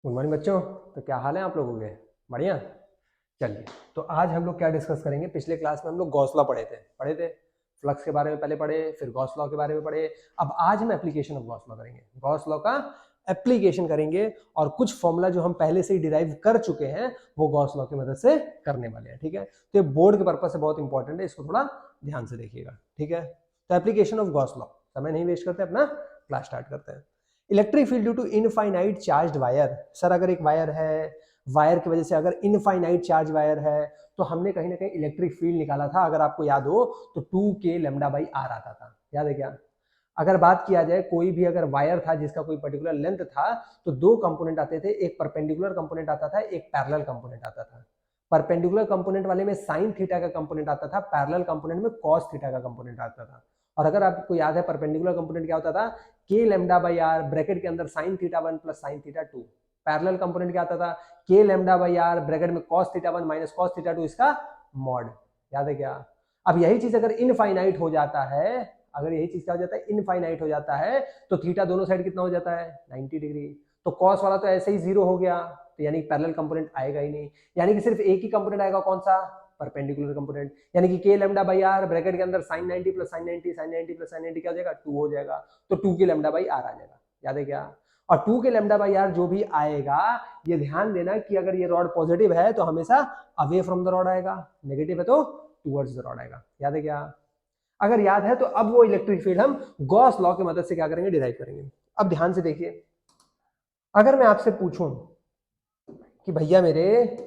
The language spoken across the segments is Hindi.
गुड मॉर्निंग बच्चों। तो क्या हाल है आप लोगों के? बढ़िया। चलिए, तो आज हम लोग क्या डिस्कस करेंगे। पिछले क्लास में हम लोग गॉस लॉ पढ़े थे फ्लक्स के बारे में पहले पढ़े, फिर गॉस लॉ के बारे में पढ़े। अब आज हम एप्लीकेशन ऑफ गॉस लॉ करेंगे, गॉस लॉ का एप्लीकेशन करेंगे और कुछ फॉर्मूला जो हम पहले से ही डिराइव कर चुके हैं वो गॉस लॉ की मदद से करने वाले हैं। ठीक है, तो ये बोर्ड के पर्पज से बहुत इंपॉर्टेंट है, इसको थोड़ा ध्यान से देखिएगा। ठीक है, तो एप्लीकेशन ऑफ गॉस लॉ, समय नहीं वेस्ट करते, अपना क्लास स्टार्ट करते हैं। Electric field due to infinite charged wire. Sir अगर एक वायर है, वायर की वजह से अगर इनफाइनाइट चार्ज वायर है तो हमने कहीं ना कहीं इलेक्ट्रिक फील्ड निकाला था, अगर आपको याद हो तो 2k लैम्डा बाई आर आता था, याद है क्या? अगर बात किया जाए कोई भी अगर वायर था जिसका कोई पर्टिकुलर लेंथ था तो दो कंपोनेंट आते थे, एक परपेंडिकुलर कंपोनेंट आता था, एक पैरेलल कंपोनेंट आता था। परपेंडिकुलर कंपोनेंट वाले में साइन थीटा का कंपोनेंट आता था, पैरेलल कंपोनेंट में कॉस थीटा का कंपोनेंट आता था। और अगर आपको याद है परपेंडिकुलर कंपोनेंट क्या होता था, के लैम्डा बाई आर ब्रैकेट के अंदर sine theta 1 plus sine theta 2। Parallel component क्या आता था, के लैम्डा बाई आर ब्रैकेट में cos theta 1 minus cos theta 2 इसका मॉड, याद है क्या? अब यही चीज अगर इनफाइनाइट हो जाता है, अगर यही चीज क्या हो जाता है, इनफाइनाइट हो जाता है, तो थीटा दोनों साइड कितना हो जाता है, 90 डिग्री। तो कॉस वाला तो ऐसे ही जीरो हो गया, तो यानी पैरेलल कंपोनेंट आएगा ही नहीं, यानी कि सिर्फ एक ही कंपोनेंट आएगा, कौन सा? Perpendicular component. यानी कि K lambda by R bracket के अंदर sine 90 plus sine 90 sine 90 plus sine 90 क्या हो जाएगा, 2 हो जाएगा। तो 2 के लैम्डा बाई आर आ जाएगा, याद है क्या? और 2 के लैम्डा बाई आर जो भी आएगा, ये ध्यान देना कि अगर ये रॉड पॉजिटिव है तो हमेशा अवे फ्रॉम द रॉड आएगा, नेगेटिव है तो टूवर्ड्स द रॉड आएगा, याद है क्या? अगर याद है तो अब वो इलेक्ट्रिक फील्ड हम गॉस लॉ की मदद से क्या करेंगे, डिराइव करेंगे। अब ध्यान से देखिए, अगर मैं आपसे पूछूं कि भैया मेरे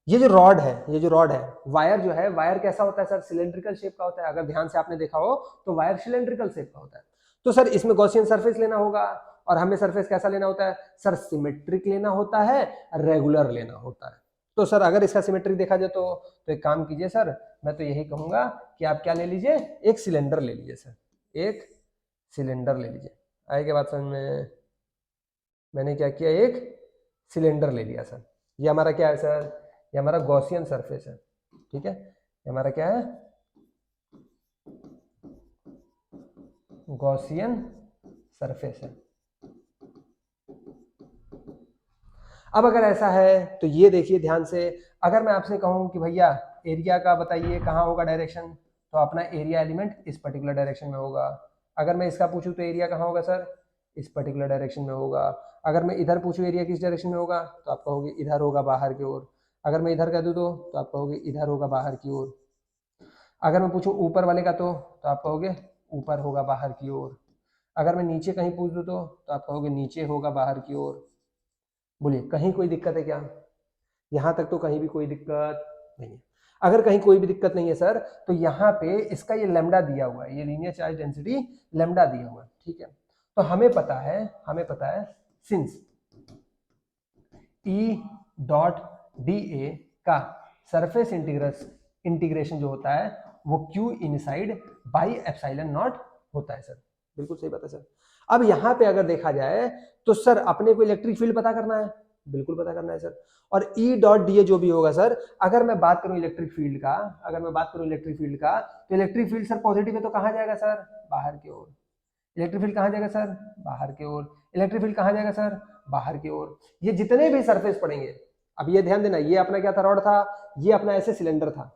ये जो रॉड है, ये जो रॉड है, वायर जो है, वायर कैसा होता है सर? सिलेंड्रिकल शेप का होता है। अगर ध्यान से आपने देखा हो तो वायर सिलेंड्रिकल शेप का होता है। तो सर इसमें गॉसियन सरफेस लेना होगा, और हमें सरफेस कैसा लेना होता है सर? सिमेट्रिक लेना होता है, रेगुलर लेना होता है। तो सर अगर इसका सिमेट्रिक देखा जाए तो एक काम कीजिए सर, मैं तो यही कहूंगा कि आप क्या ले लीजिए, एक सिलेंडर ले लीजिए सर, एक सिलेंडर ले लीजिए। आए क्या बात समझ में? मैंने क्या किया, एक सिलेंडर ले लिया सर। ये हमारा क्या है सर? ये हमारा गॉसियन सरफेस है। ठीक है, ये हमारा क्या है? गॉसियन सरफेस है। अब अगर ऐसा है तो ये देखिए ध्यान से, अगर मैं आपसे कहूं कि भैया एरिया का बताइए कहाँ होगा डायरेक्शन, तो अपना एरिया एलिमेंट इस पर्टिकुलर डायरेक्शन में होगा। अगर मैं इसका पूछूं तो एरिया कहाँ होगा सर? इस पर्टिकुलर डायरेक्शन में होगा। अगर मैं इधर पूछूं एरिया किस डायरेक्शन में होगा, तो आप कहोगे इधर होगा, बाहर की ओर। अगर मैं इधर कह दूं तो आप कहोगे इधर होगा, बाहर की ओर। अगर मैं पूछूं ऊपर वाले का तो आप कहोगे ऊपर होगा, बाहर की ओर। अगर मैं नीचे कहीं पूछ दूं तो आप कहोगे नीचे होगा, बाहर की ओर। बोलिए कहीं कोई दिक्कत है क्या? यहां तक तो कहीं भी कोई दिक्कत नहीं है। अगर कहीं कोई भी दिक्कत नहीं है सर, तो यहाँ पे इसका ये लैम्डा दिया हुआ है, ये लीनियर चार्ज डेंसिटी लैम्डा दिया हुआ है। ठीक है, तो हमें पता है सिंस ई डॉट डी ए का सरफेस इंटीग्रेशन जो होता है वो Q inside by epsilon naught होता है सर। बिल्कुल सही बात है सर। अब यहाँ पे अगर देखा जाए तो सर अपने को इलेक्ट्रिक फील्ड पता करना है, बिल्कुल पता करना है सर। और ई डॉट डी ए जो भी होगा सर, अगर मैं बात करूं इलेक्ट्रिक फील्ड का, तो इलेक्ट्रिक फील्ड सर पॉजिटिव है तो कहाँ जाएगा सर? बाहर की ओर। इलेक्ट्रिक फील्ड कहाँ जाएगा सर? बाहर की ओर। इलेक्ट्रिक फील्ड कहाँ जाएगा सर? बाहर की ओर। ये जितने भी सरफेस पड़ेंगे, अब ये ध्यान देना, ये अपना क्या था, रॉड था, ये अपना ऐसे सिलेंडर था।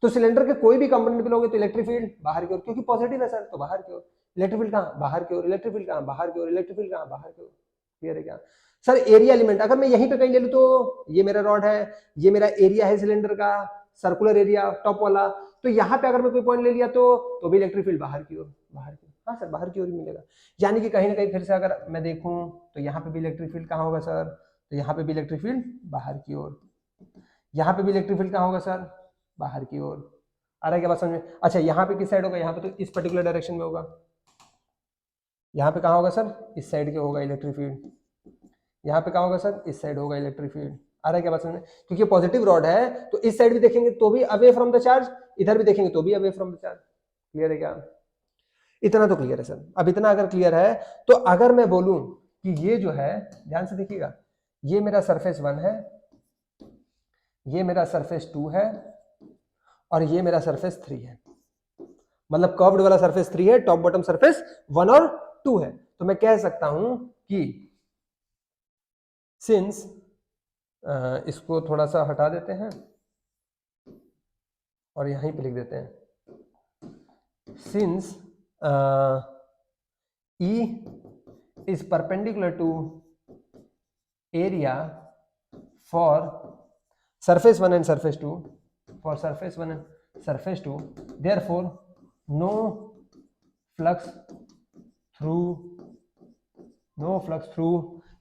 तो सिलेंडर के कोई भी कंपोनेंट पे लोगे तो इलेक्ट्रिक फील्ड बाहर की ओर, क्योंकि पॉजिटिव है सर तो बाहर की ओर। इलेक्ट्रिक फील्ड कहाँ? बाहर की ओर। इलेक्ट्रिक फील्ड कहाँ? बाहर की ओर। इलेक्ट्रिक फील्ड कहाँ? बाहर की ओर। क्लियर है क्या सर? एरिया एलिमेंट अगर मैं यहीं पे कहीं ले लूं, तो ये मेरा रॉड है, ये मेरा एरिया है सिलेंडर का, सर्कुलर एरिया टॉप वाला। तो यहाँ पे अगर मैं कोई पॉइंट ले लिया तो भी इलेक्ट्रिक फील्ड बाहर की ओर, बाहर की ओर। हाँ सर, बाहर की ओर ही मिलेगा। यानी कि कहीं ना कहीं फिर से अगर मैं देखूं तो यहाँ पे भी इलेक्ट्रिक फील्ड कहाँ होगा सर? तो यहाँ पे भी इलेक्ट्रिक फील्ड बाहर की ओर। यहाँ पे भी इलेक्ट्रिक फील्ड कहाँ होगा सर? बाहर की ओर। आ रहा है क्या बात समझ में? अच्छा यहाँ पे किस साइड होगा? यहाँ पे तो इस पर्टिकुलर डायरेक्शन में होगा। यहाँ पे कहाँ होगा सर? इस साइड के होगा इलेक्ट्रिक फील्ड। यहाँ पे कहाँ होगा सर? इस साइड होगा इलेक्ट्रिक फील्ड। आ रहा है क्या बात समझ में? क्योंकि पॉजिटिव रॉड है तो इस साइड भी देखेंगे तो भी अवे फ्रॉम द चार्ज, इधर भी देखेंगे तो भी away from the charge. Clear है क्या? इतना तो क्लियर है सर। अब इतना अगर क्लियर है तो अगर मैं बोलूं कि ये जो है, ध्यान से देखिएगा, ये मेरा सरफेस 1 है, ये मेरा सरफेस 2 है, और ये मेरा सरफेस 3 है। मतलब कर्व्ड वाला सरफेस 3 है, टॉप बॉटम सरफेस 1 और 2 है। तो मैं कह सकता हूं कि सिंस इसको थोड़ा सा हटा देते हैं और यहीं पे लिख देते हैं, since E is perpendicular to area for surface 1 and surface 2, for surface 1 and surface 2, therefore no flux through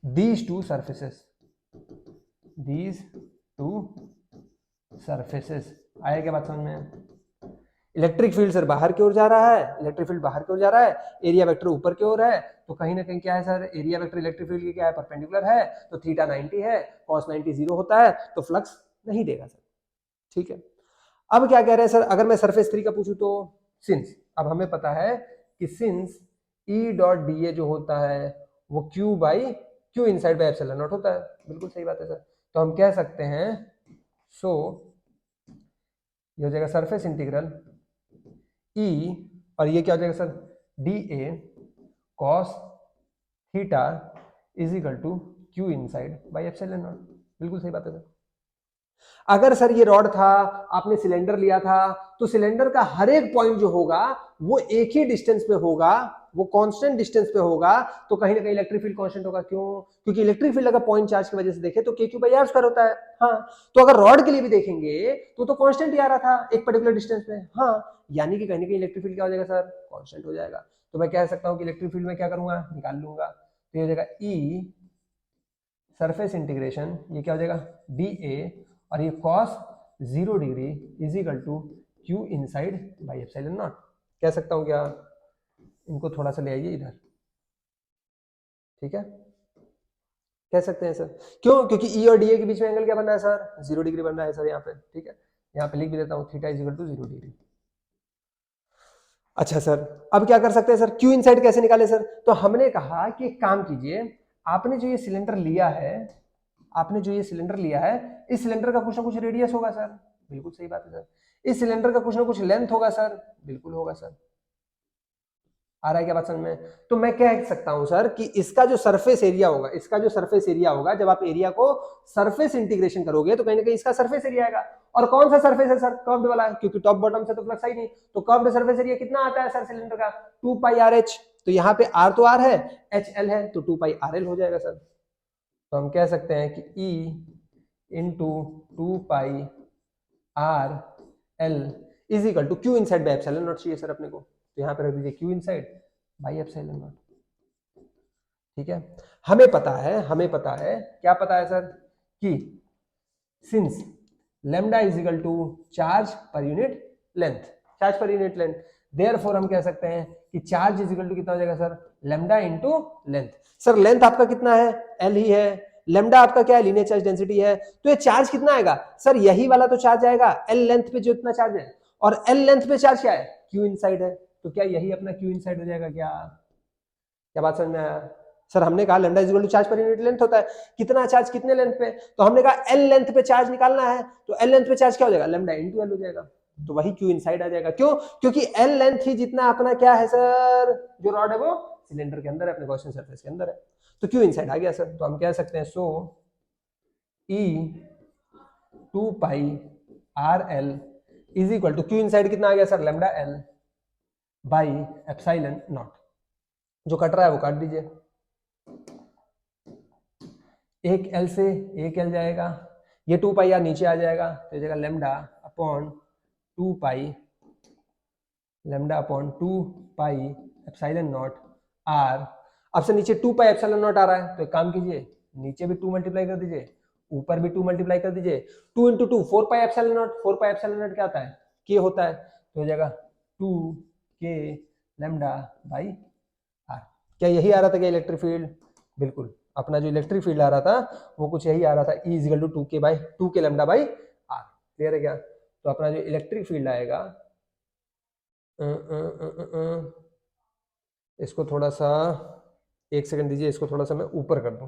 these two surfaces, these two surfaces। आया क्या बात समझ में? इलेक्ट्रिक फील्ड सर बाहर की ओर जा रहा है, इलेक्ट्रिक फील्ड बाहर की ओर जा रहा है, एरिया वेक्टर ऊपर की ओर है, तो कहीं ना कहीं क्या है sir, area vector electric field की क्या है, परपेंडिकुलर है, तो थीटा 90 है, कॉस 90 0 होता है, तो फ्लक्स नहीं देगा सर। ठीक है, अब क्या कह रहे हैं सर, अगर मैं सरफेस 3 का पूछूं तो सिंस, अब हमें पता है कि सिंस ई डॉट डी ए जो होता है वो Q by Q inside by epsilon naught होता है। बिल्कुल सही बात है सर। तो हम कह सकते हैं सो ये हो जाएगा सरफेस इंटीग्रल ई, और ये क्या हो जाएगा sir, D A cos theta is equal to Q inside by epsilon naught. बिल्कुल सही बात है सर। अगर सर ये रॉड था, आपने सिलेंडर लिया था, तो सिलेंडर का हर एक पॉइंट जो होगा वो एक ही डिस्टेंस पे होगा, वो कांस्टेंट डिस्टेंस पे होगा, तो कहीं ना कहीं इलेक्ट्रिक फील्ड कांस्टेंट होगा। क्यों? क्योंकि इलेक्ट्रिक फील्ड अगर पॉइंट चार्ज की वजह से देखे तो के क्यू बाई आर स्क्वायर होता है। हाँ, तो अगर रॉड के लिए भी देखेंगे तो कांस्टेंट ही आ रहा था एक पर्टिकुलर डिस्टेंस पे। हाँ, यानी कि कहीं ना कहीं इलेक्ट्रिक फील्ड क्या हो जाएगा सर, कांस्टेंट हो जाएगा। तो मैं कह सकता हूं कि इलेक्ट्रिक फील्ड में क्या करूंगा, निकाल लूंगा, तो ये हो जाएगा ई सरफेस इंटीग्रेशन, ये क्या हो जाएगा डी ए, और ये cos 0 degree is equal to Q inside by epsilon naught. कह सकता हूं क्या? इनको थोड़ा सा ले आइए इधर, ठीक है, कह सकते हैं सर। क्यों? क्योंकि ई और डी ए के बीच में एंगल क्या बन रहा है सर, 0 डिग्री बन रहा है सर यहाँ पे। ठीक है, यहाँ पे लिख भी देता हूँ, theta is equal to 0 degree. अच्छा सर, अब क्या कर सकते हैं सर, क्यू इनसाइड कैसे निकाले सर? तो हमने कहा कि एक काम कीजिए, आपने जो ये सिलेंडर लिया है, आपने जो ये सिलेंडर लिया है, इस सिलेंडर का कुछ ना कुछ रेडियस होगा सर। बिल्कुल सही बात है सर। इस सिलेंडर का कुछ ना कुछ लेंथ होगा सर। बिल्कुल होगा सर। आ रहा है क्या बात समझ में? तो मैं कह सकता हूं सर कि इसका जो सरफेस एरिया होगा, इसका जो सरफेस एरिया होगा, जब आप एरिया को सरफेस इंटीग्रेशन करोगे तो कहीं ना कहीं इसका सरफेस एरिया आएगा। और कौन सा सरफेस है सर? कर्व्ड वाला, क्योंकि टॉप बॉटम से तो फ्लक्स ही नहीं, तो कर्व्ड सरफेस एरिया कितना आता है सर सिलेंडर का? 2 पाई आर एच। तो यहाँ पे आर तो आर है, एच एल है, तो 2 पाई आर एल हो जाएगा सर। तो हम कह सकते हैं कि E into 2 pi R L is equal to Q inside by epsilon naught चाहिए सर अपने को, तो यहाँ पे रख दीजिए Q inside by epsilon naught. ठीक है, हमें पता है, हमें पता है, क्या पता है सर, कि since lambda is equal to charge per unit length, charge per unit length, therefore हम कह सकते हैं कि चार्ज इज इक्वल टू कितना हो जाएगा sir, lambda into length. Sir length आपका कितना है, एल ही है, लेमडा आपका क्या है, लीनियर चार्ज डेंसिटी है, तो ये चार्ज कितना आएगा सर, यही वाला तो चार्ज आएगा एल लेंथ पे जो इतना चार्ज है, और एल लेंथ पे चार्ज क्या है, क्यू इनसाइड है, तो क्या यही अपना क्यू इनसाइड हो जाएगा? क्या क्या बात समझ में आया? सर हमने कहा lambda is equal to charge per unit length होता है, कितना चार्ज कितने लेंथ पे, तो हमने कहा एल लेंथ पे चार्ज निकालना है, तो एल लेंथ पे चार्ज क्या हो जाएगा, लैम्डा इनटू एल हो जाएगा, तो वही क्यू इनसाइड आ जाएगा। क्यों? क्योंकि एल लेंथ ही जितना अपना क्या है सर, जो रॉड है वो सिलेंडर के अंदर है, अपने गॉसियन सरफेस के अंदर है, तो क्यू इनसाइड आ गया सर। तो हम कह सकते हैं so E 2 pi R L is equal to Q inside कितना आ गया sir, lambda L by epsilon naught, जो कट रहा है वो काट दीजिए, एक एल से एक एल जाएगा, ये 2 पाई आर नीचे आ जाएगा, तो जाएगा lambda upon 2 pi, lambda upon 2 pi epsilon naught R. अब से नीचे 2 पाई एप्सिलॉन नॉट आ रहा है, तो एक काम कीजिए, नीचे भी 2 मल्टीप्लाई कर दीजिए, ऊपर भी 2 मल्टीप्लाई कर दीजिए, 2 into 2 4 pi epsilon not, 4 pi epsilon not क्या होता है, के होता है, तो हो जाएगा 2 के लेमडा बाई आर। क्या यही आ रहा था क्या इलेक्ट्रिक फील्ड? बिल्कुल, अपना जो इलेक्ट्रिक फील्ड आ रहा था वो कुछ यही आ रहा था, ई इजिकल टू 2 के लेमडा बाई आर। क्लियर है क्या? तो अपना जो इलेक्ट्रिक फील्ड आएगा, इसको थोड़ा सा, एक सेकंड दीजिए, इसको थोड़ा सा मैं ऊपर कर दूं।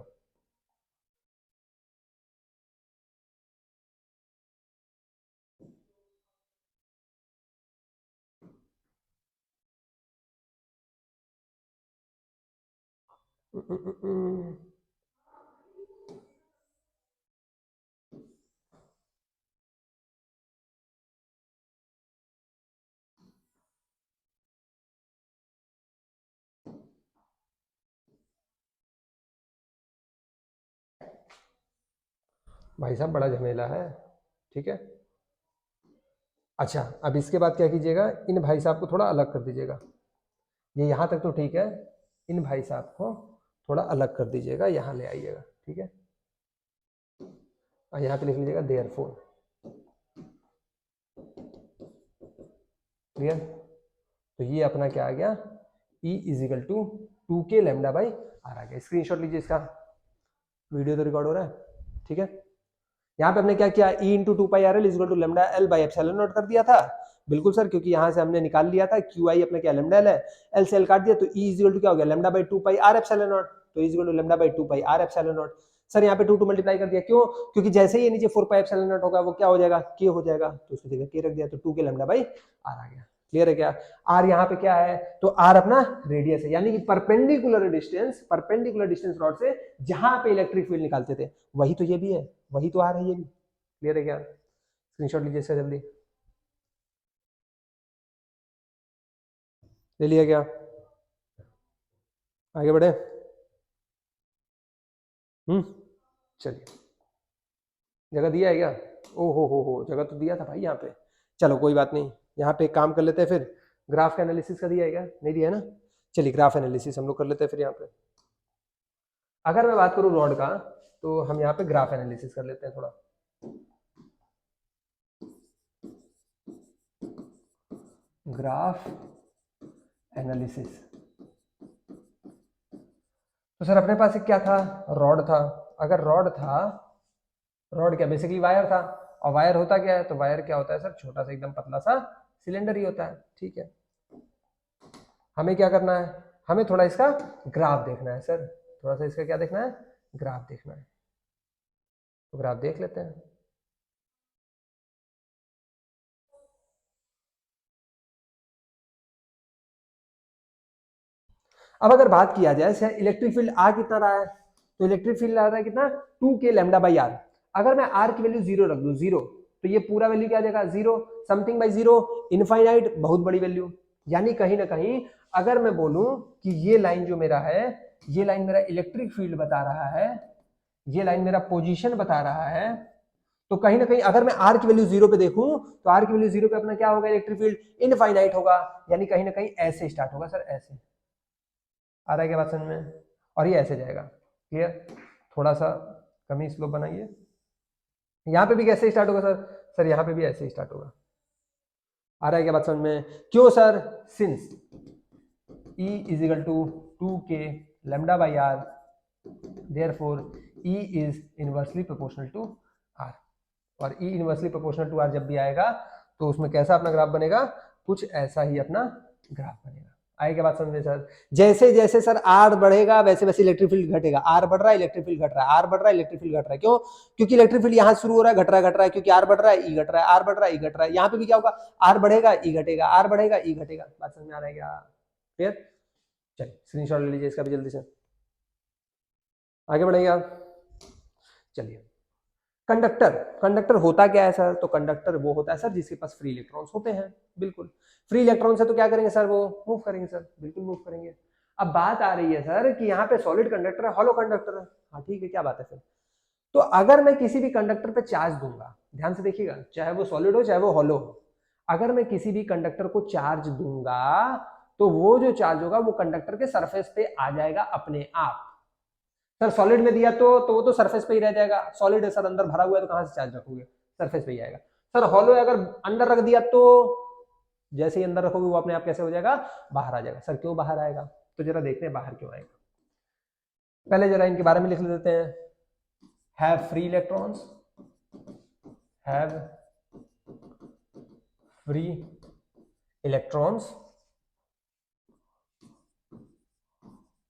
भाई साहब बड़ा झमेला है, ठीक है। अच्छा, अब इसके बाद क्या कीजिएगा, इन भाई साहब को थोड़ा अलग कर दीजिएगा। ये यहाँ तक तो ठीक है, इन भाई साहब को थोड़ा अलग कर दीजिएगा, यहाँ ले आइएगा, ठीक है। और यहाँ पे लिख लीजिएगा देयरफॉर, क्लियर। तो ये अपना क्या आ गया, E is equal to 2k lambda by R आ गया। स्क्रीनशॉट लीजिए इसका, वीडियो तो रिकॉर्ड हो रहा है, ठीक है। यहाँ पे हमने क्या किया, E into two pi R L is equal to lambda L by epsilon naught कर दिया था, बिल्कुल सर, क्योंकि यहाँ से हमने निकाल लिया था क्यू आई अपना क्या लेमडा एल है, एल से एल काट दिया तो E इजिकल टू क्या हो गया, lambda by two pi R epsilon naught, तो is equal to lambda by two pi R epsilon naught. Sir यहाँ पे टू मल्टीप्लाई कर दिया, क्यों, क्योंकि जैसे ही ये नीचे 4 पाई एप्सिलॉन नॉट होगा वो क्या हो जाएगा, के हो जाएगा, तो उसकी जगह के रख दिया, तो 2 के लेमडा बाई आर आ गया। क्लियर है क्या। आर यहाँ पे क्या है, तो आर अपना रेडियस है, यानी कि परपेंडिकुलर डिस्टेंस रॉड से जहां पे इलेक्ट्रिक फील्ड निकालते थे, वही तो ये भी है, वही तो आर है ये भी। क्लियर है क्या, स्क्रीनशॉट लीजिए इसका जल्दी, ले लिया क्या, आगे बढ़े। चलिए, जगह दिया है क्या, ओ हो जगह तो दिया था भाई यहाँ पे। चलो कोई बात नहीं, यहाँ पे काम कर लेते हैं फिर, ग्राफ का एनालिसिस का दिया है क्या, नहीं दिया है ना। चलिए ग्राफ एनालिसिस हम लोग कर लेते हैं फिर यहाँ पे। अगर मैं बात करूँ रॉड का, तो हम यहाँ पे ग्राफ एनालिसिस कर लेते हैं थोड़ा। ग्राफ एनालिसिस, तो सर अपने पास एक क्या था, रॉड था। अगर रॉड था, रॉड क्या बेसिकली वायर था, और वायर होता क्या है, तो वायर क्या होता है सर, छोटा सा एकदम पतला सा सिलेंडर ही होता है, ठीक है। हमें क्या करना है, हमें थोड़ा इसका ग्राफ देखना है सर, थोड़ा सा इसका क्या देखना है, ग्राफ देखना है, तो ग्राफ देख लेते हैं। अब अगर बात किया जाए इलेक्ट्रिक फील्ड आ कितना रहा है, तो इलेक्ट्रिक फील्ड आ रहा है कितना, 2k लैम्डा बाई आर। अगर मैं आर की वैल्यू जीरो रख दूं, जीरो, तो ये पूरा वैल्यू क्या आ जाएगा, zero, something by zero, infinite, बहुत बड़ी वैल्यू। यानी कहीं ना कहीं अगर मैं बोलूं कि ये लाइन जो मेरा है, ये लाइन मेरा इलेक्ट्रिक फील्ड बता रहा है, ये लाइन मेरा पोजीशन बता रहा है, तो कहीं ना कहीं अगर मैं आर की वैल्यू जीरो पे देखूं, तो आर की वैल्यू जीरो पे अपना क्या होगा, इलेक्ट्रिक फील्ड इनफाइनाइट होगा, यानी कहीं ना कहीं ऐसे स्टार्ट होगा सर, ऐसे। आ रहा है क्या बात समझ में, और ये ऐसे जाएगा, क्लियर। थोड़ा सा कमी स्लोप बनाइए, यहाँ पे भी कैसे स्टार्ट होगा सर, सर यहाँ पे भी ऐसे स्टार्ट होगा। आ रहा है क्या बात समझ में, क्यों sir, since E is equal to 2k lambda by R, therefore E is inversely proportional to R, और E inversely proportional to R जब भी आएगा, तो उसमें कैसा अपना ग्राफ बनेगा, कुछ ऐसा ही अपना ग्राफ बनेगा। आए क्या बात समझ में सर, जैसे जैसे सर आर बढ़ेगा वैसे वैसे इलेक्ट्रिक फील्ड घटेगा, आर बढ़ रहा है इलेक्ट्रिक फील्ड घट रहा है, आर बढ़ रहा है इलेक्ट्रिक फील्ड घट रहा है, क्यों, क्योंकि इलेक्ट्रिक फील्ड यहाँ शुरू हो रहा है, घट रहा है, क्योंकि आर बढ़ रहा है, ई घट रहा है, आर बढ़ रहा है, ई घट रहा है, यहाँ पे भी क्या होगा, आर बढ़ेगा ई घटेगा, आर बढ़ेगा ई घटेगा। बात समझ में आ रहा है क्या, क्लियर। चलिए स्क्रीनशॉट ले लीजिए इसका भी जल्दी से, आगे बढ़ेंगे आप। चलिए, कंडक्टर, कंडक्टर होता क्या है सर, तो कंडक्टर वो होता है सर जिसके पास फ्री इलेक्ट्रॉन्स होते हैं, बिल्कुल। फ्री इलेक्ट्रॉन्स है तो क्या करेंगे सर, वो मूव करेंगे सर, बिल्कुल मूव करेंगे। अब बात आ रही है सर कि यहाँ पे सॉलिड कंडक्टर है, हॉलो कंडक्टर है, हाँ ठीक है, क्या बात है फिर। तो अगर मैं किसी भी कंडक्टर पे चार्ज दूंगा, ध्यान से देखिएगा, चाहे वो सॉलिड हो चाहे वो हॉलो हो, अगर मैं किसी भी कंडक्टर को चार्ज दूंगा, तो वो जो चार्ज होगा वो कंडक्टर के सरफेस पे आ जाएगा अपने आप। सर सॉलिड में दिया तो वो तो सरफेस पे ही रह जाएगा, सॉलिड है सर, अंदर भरा हुआ है तो कहां से चार्ज रखोगे, सरफेस पे ही आएगा। सर हॉलो अगर अंदर रख दिया तो जैसे ही अंदर रखोगे वो अपने आप कैसे हो जाएगा, बाहर आ जाएगा। सर क्यों बाहर आएगा, तो जरा देखते हैं बाहर क्यों आएगा। पहले जरा इनके बारे में लिख लेते हैं, have free electrons, have free electrons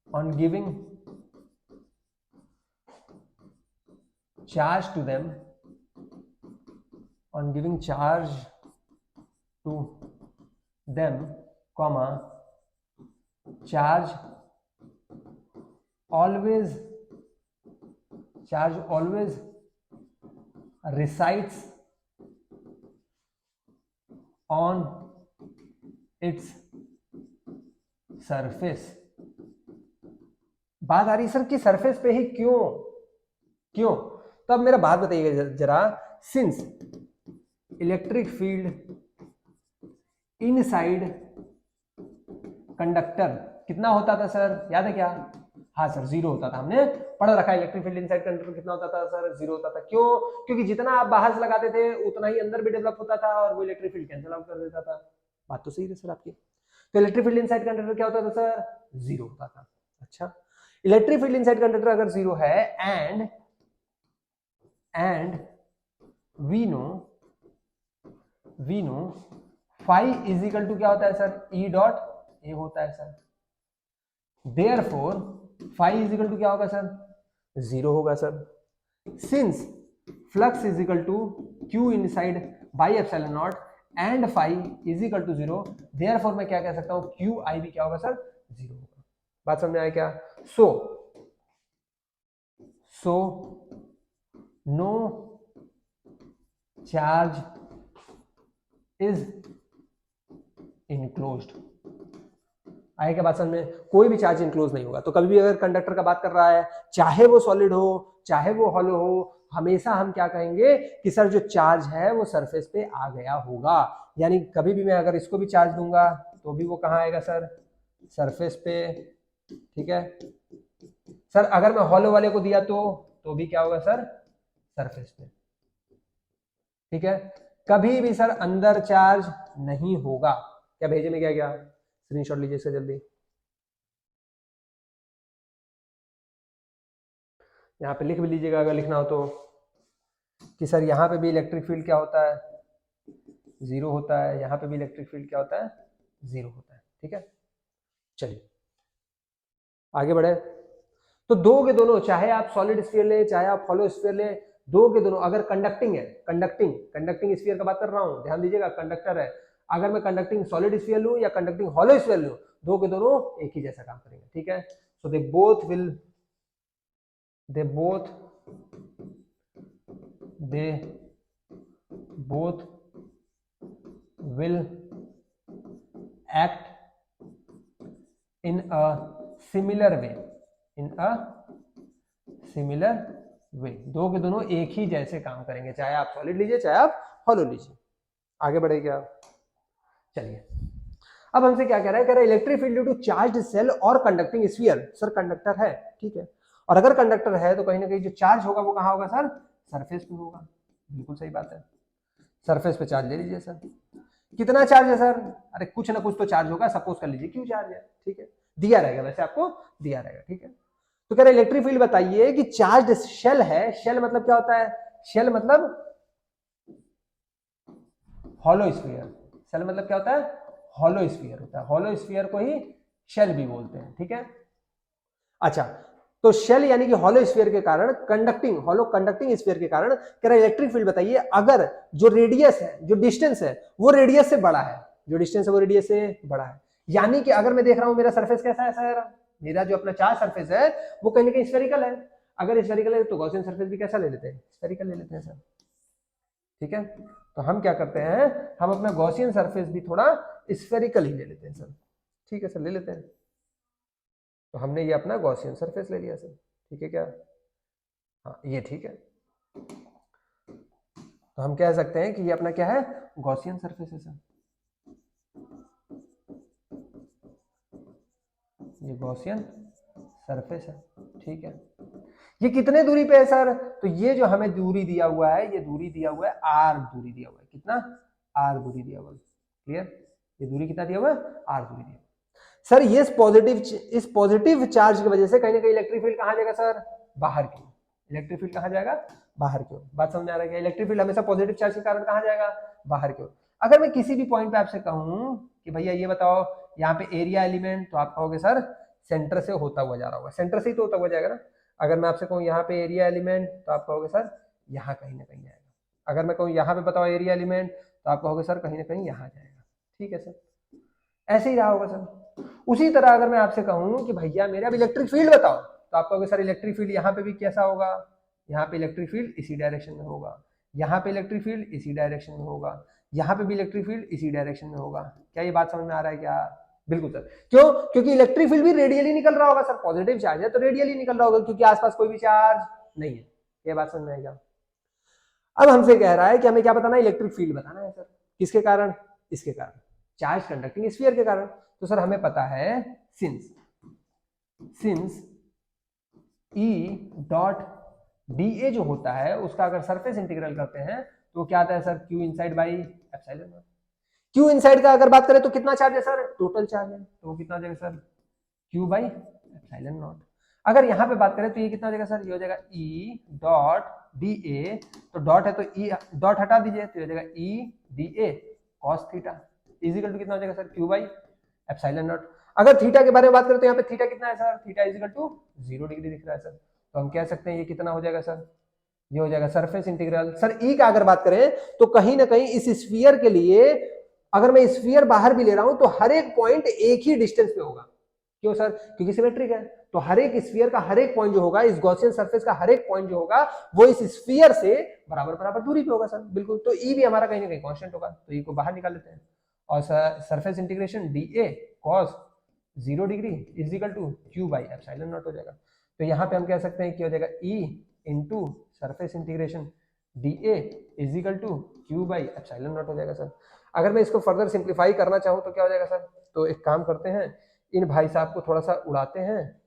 on giving charge to them, on giving charge to them, comma, charge always resides on its surface। बात आ रही सर कि सरफेस पे ही क्यों, क्यों, तो अब मेरा बात बताइएगा जरा, since electric field inside conductor कितना होता था सर, याद है क्या? हाँ सर, 0 होता था। हमने पढ़ रखा है इलेक्ट्रिक फील्ड इनसाइड कंडक्टर कितना होता था सर, 0 होता था। क्यों? क्योंकि जितना आप बाहर से लगाते थे उतना ही अंदर भी डेवलप होता था और वो इलेक्ट्रिक फील्ड कैंसिल आउट कर देता था। बात तो सही है सर आपकी। तो इलेक्ट्रिक फील्ड इनसाइड कंडक्टर क्या होता था सर, 0 होता था। अच्छा, इलेक्ट्रिक फील्ड इनसाइड कंडक्टर अगर 0 है and we know phi is equal to क्या होता है सर, ई डॉट ए होता है sir. Therefore phi is equal to क्या होगा सर, 0 होगा sir. Since flux is equal to Q inside by epsilon naught and phi is equal to 0, therefore मैं क्या कह सकता हूं, क्यू आई भी क्या होगा सर, 0 होगा। बात समझ में आया क्या? So no charge is enclosed. आए क्या बात समझ में? कोई भी चार्ज इनक्लोज नहीं होगा। तो कभी भी अगर कंडक्टर का बात कर रहा है, चाहे वो सॉलिड हो चाहे वो हॉलो हो, हमेशा हम क्या कहेंगे कि सर जो चार्ज है वो सरफेस पे आ गया होगा। यानी कभी भी मैं अगर इसको भी चार्ज दूंगा तो भी वो कहाँ आएगा सर, सरफेस पे। ठीक है सर, अगर मैं हॉलो वाले को दिया तो भी क्या होगा सर, सरफेस पे। ठीक है, कभी भी सर अंदर चार्ज नहीं होगा। क्या भेजे में क्या गया, स्क्रीनशॉट लीजिए इसका जल्दी। यहाँ पे लिख भी लीजिएगा अगर लिखना हो तो, कि सर यहाँ पे भी इलेक्ट्रिक फील्ड क्या होता है, 0 होता है। यहाँ पे भी इलेक्ट्रिक फील्ड क्या होता है, 0 होता है। ठीक है, चलिए आगे बढ़े। तो दो के दोनों, चाहे आप सॉलिड स्फीयर ले चाहे आप हॉलो स्फीयर ले, दो के दोनों अगर कंडक्टिंग है, कंडक्टिंग स्फीयर का बात कर रहा हूं, ध्यान दीजिएगा, कंडक्टर है। अगर मैं कंडक्टिंग सॉलिड स्फीयर लूं या कंडक्टिंग हॉलो स्फीयर लूं, दो के दोनों एक ही जैसा काम करेंगे। ठीक है, so they both will act in a similar way। दो के दोनों एक ही जैसे काम करेंगे, चाहे आप सॉलिड लीजिए चाहे आप हॉलो लीजिए। आगे बढ़ेगा आप, चलिए अब हमसे क्या कह रहा है, कह रहा है electric field due to charged shell और कंडक्टिंग स्फीयर। सर कंडक्टर है, ठीक है, और अगर कंडक्टर है तो कहीं ना कहीं जो चार्ज होगा वो कहाँ होगा सर, सरफेस पे होगा। बिल्कुल सही बात है, सरफेस पे चार्ज ले लीजिए सर। कितना चार्ज है सर, अरे कुछ ना कुछ तो चार्ज होगा, सपोज कर लीजिए क्यू चार्ज है। ठीक है, दिया रहेगा, वैसे आपको दिया रहेगा। ठीक है, तो कह रहे इलेक्ट्रिक फील्ड बताइए कि चार्ज शेल है। शेल मतलब क्या होता है, शेल मतलब हॉलो स्फीयर। शेल मतलब क्या होता है, हॉलो स्फीयर होता है। हॉलो स्फीयर को ही शेल भी बोलते हैं। ठीक है, अच्छा, तो शेल यानी कि हॉलो स्फीयर के कारण कंडक्टिंग स्फीयर के कारण कह रहा इलेक्ट्रिक फील्ड बताइए अगर जो रेडियस है, जो डिस्टेंस है वो रेडियस से बड़ा है, जो डिस्टेंस है वो रेडियस से बड़ा है। यानी कि अगर मैं देख रहा हूं मेरा सरफेस कैसा है सर, मेरा जो अपना चार्ज सरफेस है वो कहीं ना कहीं स्फेरिकल है। अगर स्फेरिकल है तो गॉसियन सरफेस भी कैसा ले लेते हैं, स्फेरिकल ले लेते हैं सर। ठीक है, तो हम क्या करते हैं, हम अपना गॉसियन सरफेस भी थोड़ा स्फेरिकल ही ले लेते हैं सर। ठीक है सर, ले लेते हैं। तो हमने ये अपना गॉसियन सरफेस ले लिया सर। ठीक है क्या, हाँ ये ठीक है। तो हम कह सकते हैं कि ये अपना क्या है, गॉसियन सरफेस है सर। ये गॉसियन सरफेस है। ठीक है, ये कितने दूरी पे है सर, तो ये जो हमें दूरी दिया हुआ है, ये दूरी दिया हुआ है आर दूरी दिया हुआ है। कितना, आर दूरी दिया हुआ है। क्लियर, ये दूरी कितना दिया हुआ है, आर दूरी दिया हुआ है। सर ये इस पॉजिटिव चार्ज की वजह से कहीं ना कहीं इलेक्ट्रिक फील्ड कहां जाएगा सर, बाहर की ओर। इलेक्ट्रिक फील्ड कहां जाएगा, बाहर की ओर। बात समझ में आ रहा है, इलेक्ट्रिक फील्ड हमेशा पॉजिटिव चार्ज के कारण कहां जाएगा, बाहर की ओर। अगर मैं किसी भी पॉइंट पे आपसे कहूं कि भैया ये बताओ यहाँ पे एरिया एलिमेंट, तो आप कहोगे सर सेंटर से होता हुआ जा रहा होगा, सेंटर से ही तो होता हुआ जाएगा ना। अगर मैं आपसे कहूँ यहाँ पे एरिया एलिमेंट, तो आप कहोगे सर यहाँ कहीं ना कहीं जाएगा। अगर मैं कहूँ यहाँ पे बताओ एरिया एलिमेंट, तो आप कहोगे सर कहीं ना कहीं यहाँ जाएगा। ठीक है सर, ऐसे ही रहा होगा सर। उसी तरह अगर मैं आपसे कहूं कि भैया मेरा इलेक्ट्रिक फील्ड बताओ, तो आप कहोगे सर इलेक्ट्रिक फील्ड यहाँ पे भी कैसा होगा, यहाँ पे इलेक्ट्रिक फील्ड इसी डायरेक्शन में होगा, यहाँ पे इलेक्ट्रिक फील्ड इसी डायरेक्शन में होगा, यहाँ पे भी इलेक्ट्रिक फील्ड इसी डायरेक्शन में होगा। क्या ये बात समझ में आ रहा है क्या, बिल्कुल सर। क्यों, क्योंकि इलेक्ट्रिक फील्ड भी रेडियली निकल रहा होगा सर, पॉजिटिव चार्ज है तो रेडियली निकल रहा होगा, क्योंकि आसपास कोई भी चार्ज नहीं है। ये बात समझ में आएगा। अब हमसे कह रहा है कि हमें क्या बताना है, इलेक्ट्रिक फील्ड बताना है सर। किसके कारण? इसके कारण, चार्ज कंडक्टिंग स्फीयर के कारण। तो सर हमें पता है सिंस E डॉट dA जो होता है उसका अगर सरफेस इंटीग्रल करते हैं तो क्या आता है sir, Q inside by epsilon not. Q inside का अगर बात करें तो कितना चार्ज है सर, टोटल चार्ज है, तो वो कितना हो जाएगा sir, Q by epsilon naught. अगर यहाँ पे बात करें तो ये कितना हो जाएगा सर, ये हो जाएगा E डॉट dA, तो डॉट है तो E डॉट हटा दीजिए तो हो जाएगा E dA cos theta is equal to कितना हो जाएगा sir, Q by epsilon naught. अगर थीटा के बारे में बात करें तो यहाँ पे थीटा कितना है sir, theta is equal to 0 degree दिख रहा है सर, तो हम कह सकते हैं ये कितना हो जाएगा सर, ये हो जाएगा सरफेस इंटीग्रल। सर ई का अगर बात करें तो कहीं ना कहीं इस स्फीयर के लिए अगर मैं स्फीयर बाहर भी ले रहा हूं तो हर एक पॉइंट एक ही डिस्टेंस पे होगा। क्यों सर, क्योंकि सिमेट्रिक है, तो हर एक स्फीयर का हर एक पॉइंट जो होगा, इस गॉसियन सरफेस का हर एक पॉइंट जो होगा वो इस स्फीयर से बराबर बराबर दूरी पे होगा सर, बिल्कुल। तो ई भी हमारा कहीं ना कहीं कांस्टेंट होगा, तो ई को बाहर निकाल लेते हैं और surface integration dA cos 0 degree is equal to Q by epsilon naught हो जाएगा। तो यहाँ पे हम कह सकते हैं कि हो जाएगा E into surface integration dA is equal to Q by epsilon naught हो जाएगा सर। अगर मैं इसको फर्दर सिंप्लीफाई करना चाहूँ तो क्या हो जाएगा सर, तो एक काम करते हैं, इन भाई साहब को थोड़ा सा उड़ाते हैं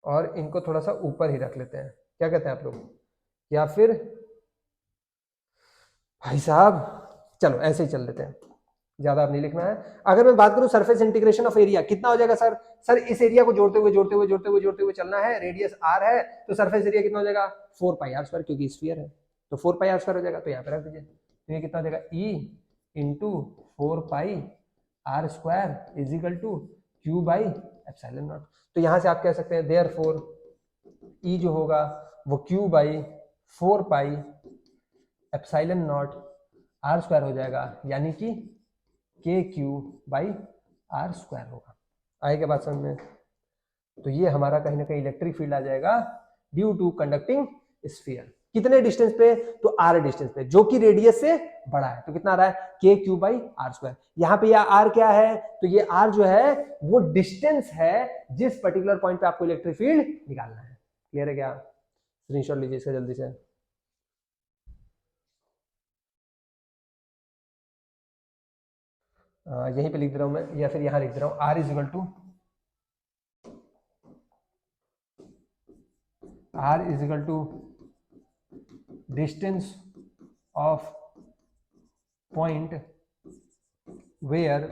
और इनको थोड़ा सा ऊपर ही रख लेते हैं, क्या कहते हैं आप लोग, या फिर भाई साहब चलो ऐसे ही चल लेते हैं, ज्यादा अब नहीं लिखना है। अगर मैं बात करूं सरफेस इंटीग्रेशन ऑफ एरिया कितना हो जाएगा सर, सर इस एरिया को जोड़ते हुए चलना है, रेडियस r है तो सरफेस एरिया कितना हो जाएगा 4 पाई r स्क्वायर, क्योंकि स्फीयर है तो 4 पाई r स्क्वायर हो जाएगा, तो यहाँ पे रख दीजिए, तो ये कितना हो जाएगा E into 4 pi r square is equal to Q by epsilon naught. तो यहाँ से आप कह सकते हैं देयरफॉर E जो होगा वो Q by 4 pi epsilon not r square हो जाएगा, यानी कि KQ बाई R स्क्वायर होगा। आएगा बात समझ में? तो ये हमारा कहीं ना कहीं इलेक्ट्रिक फील्ड आ जाएगा ड्यू टू कंडक्टिंग स्फीयर। कितने डिस्टेंस पे, तो R डिस्टेंस पे, जो कि रेडियस से बड़ा है, तो कितना आ रहा है KQ बाई R स्क्वायर। यहाँ पे यह R क्या है, तो ये R जो है वो डिस्टेंस है जिस पर्टिकुलर पॉइंट पे आपको इलेक्ट्रिक फील्ड निकालना है। क्लियर है क्या? स्क्रीनशॉट लीजिए इसका जल्दी से। यहीं पे लिख दे रहा हूं मैं, या फिर यहां लिख दे रहा हूं, R is equal to distance of point where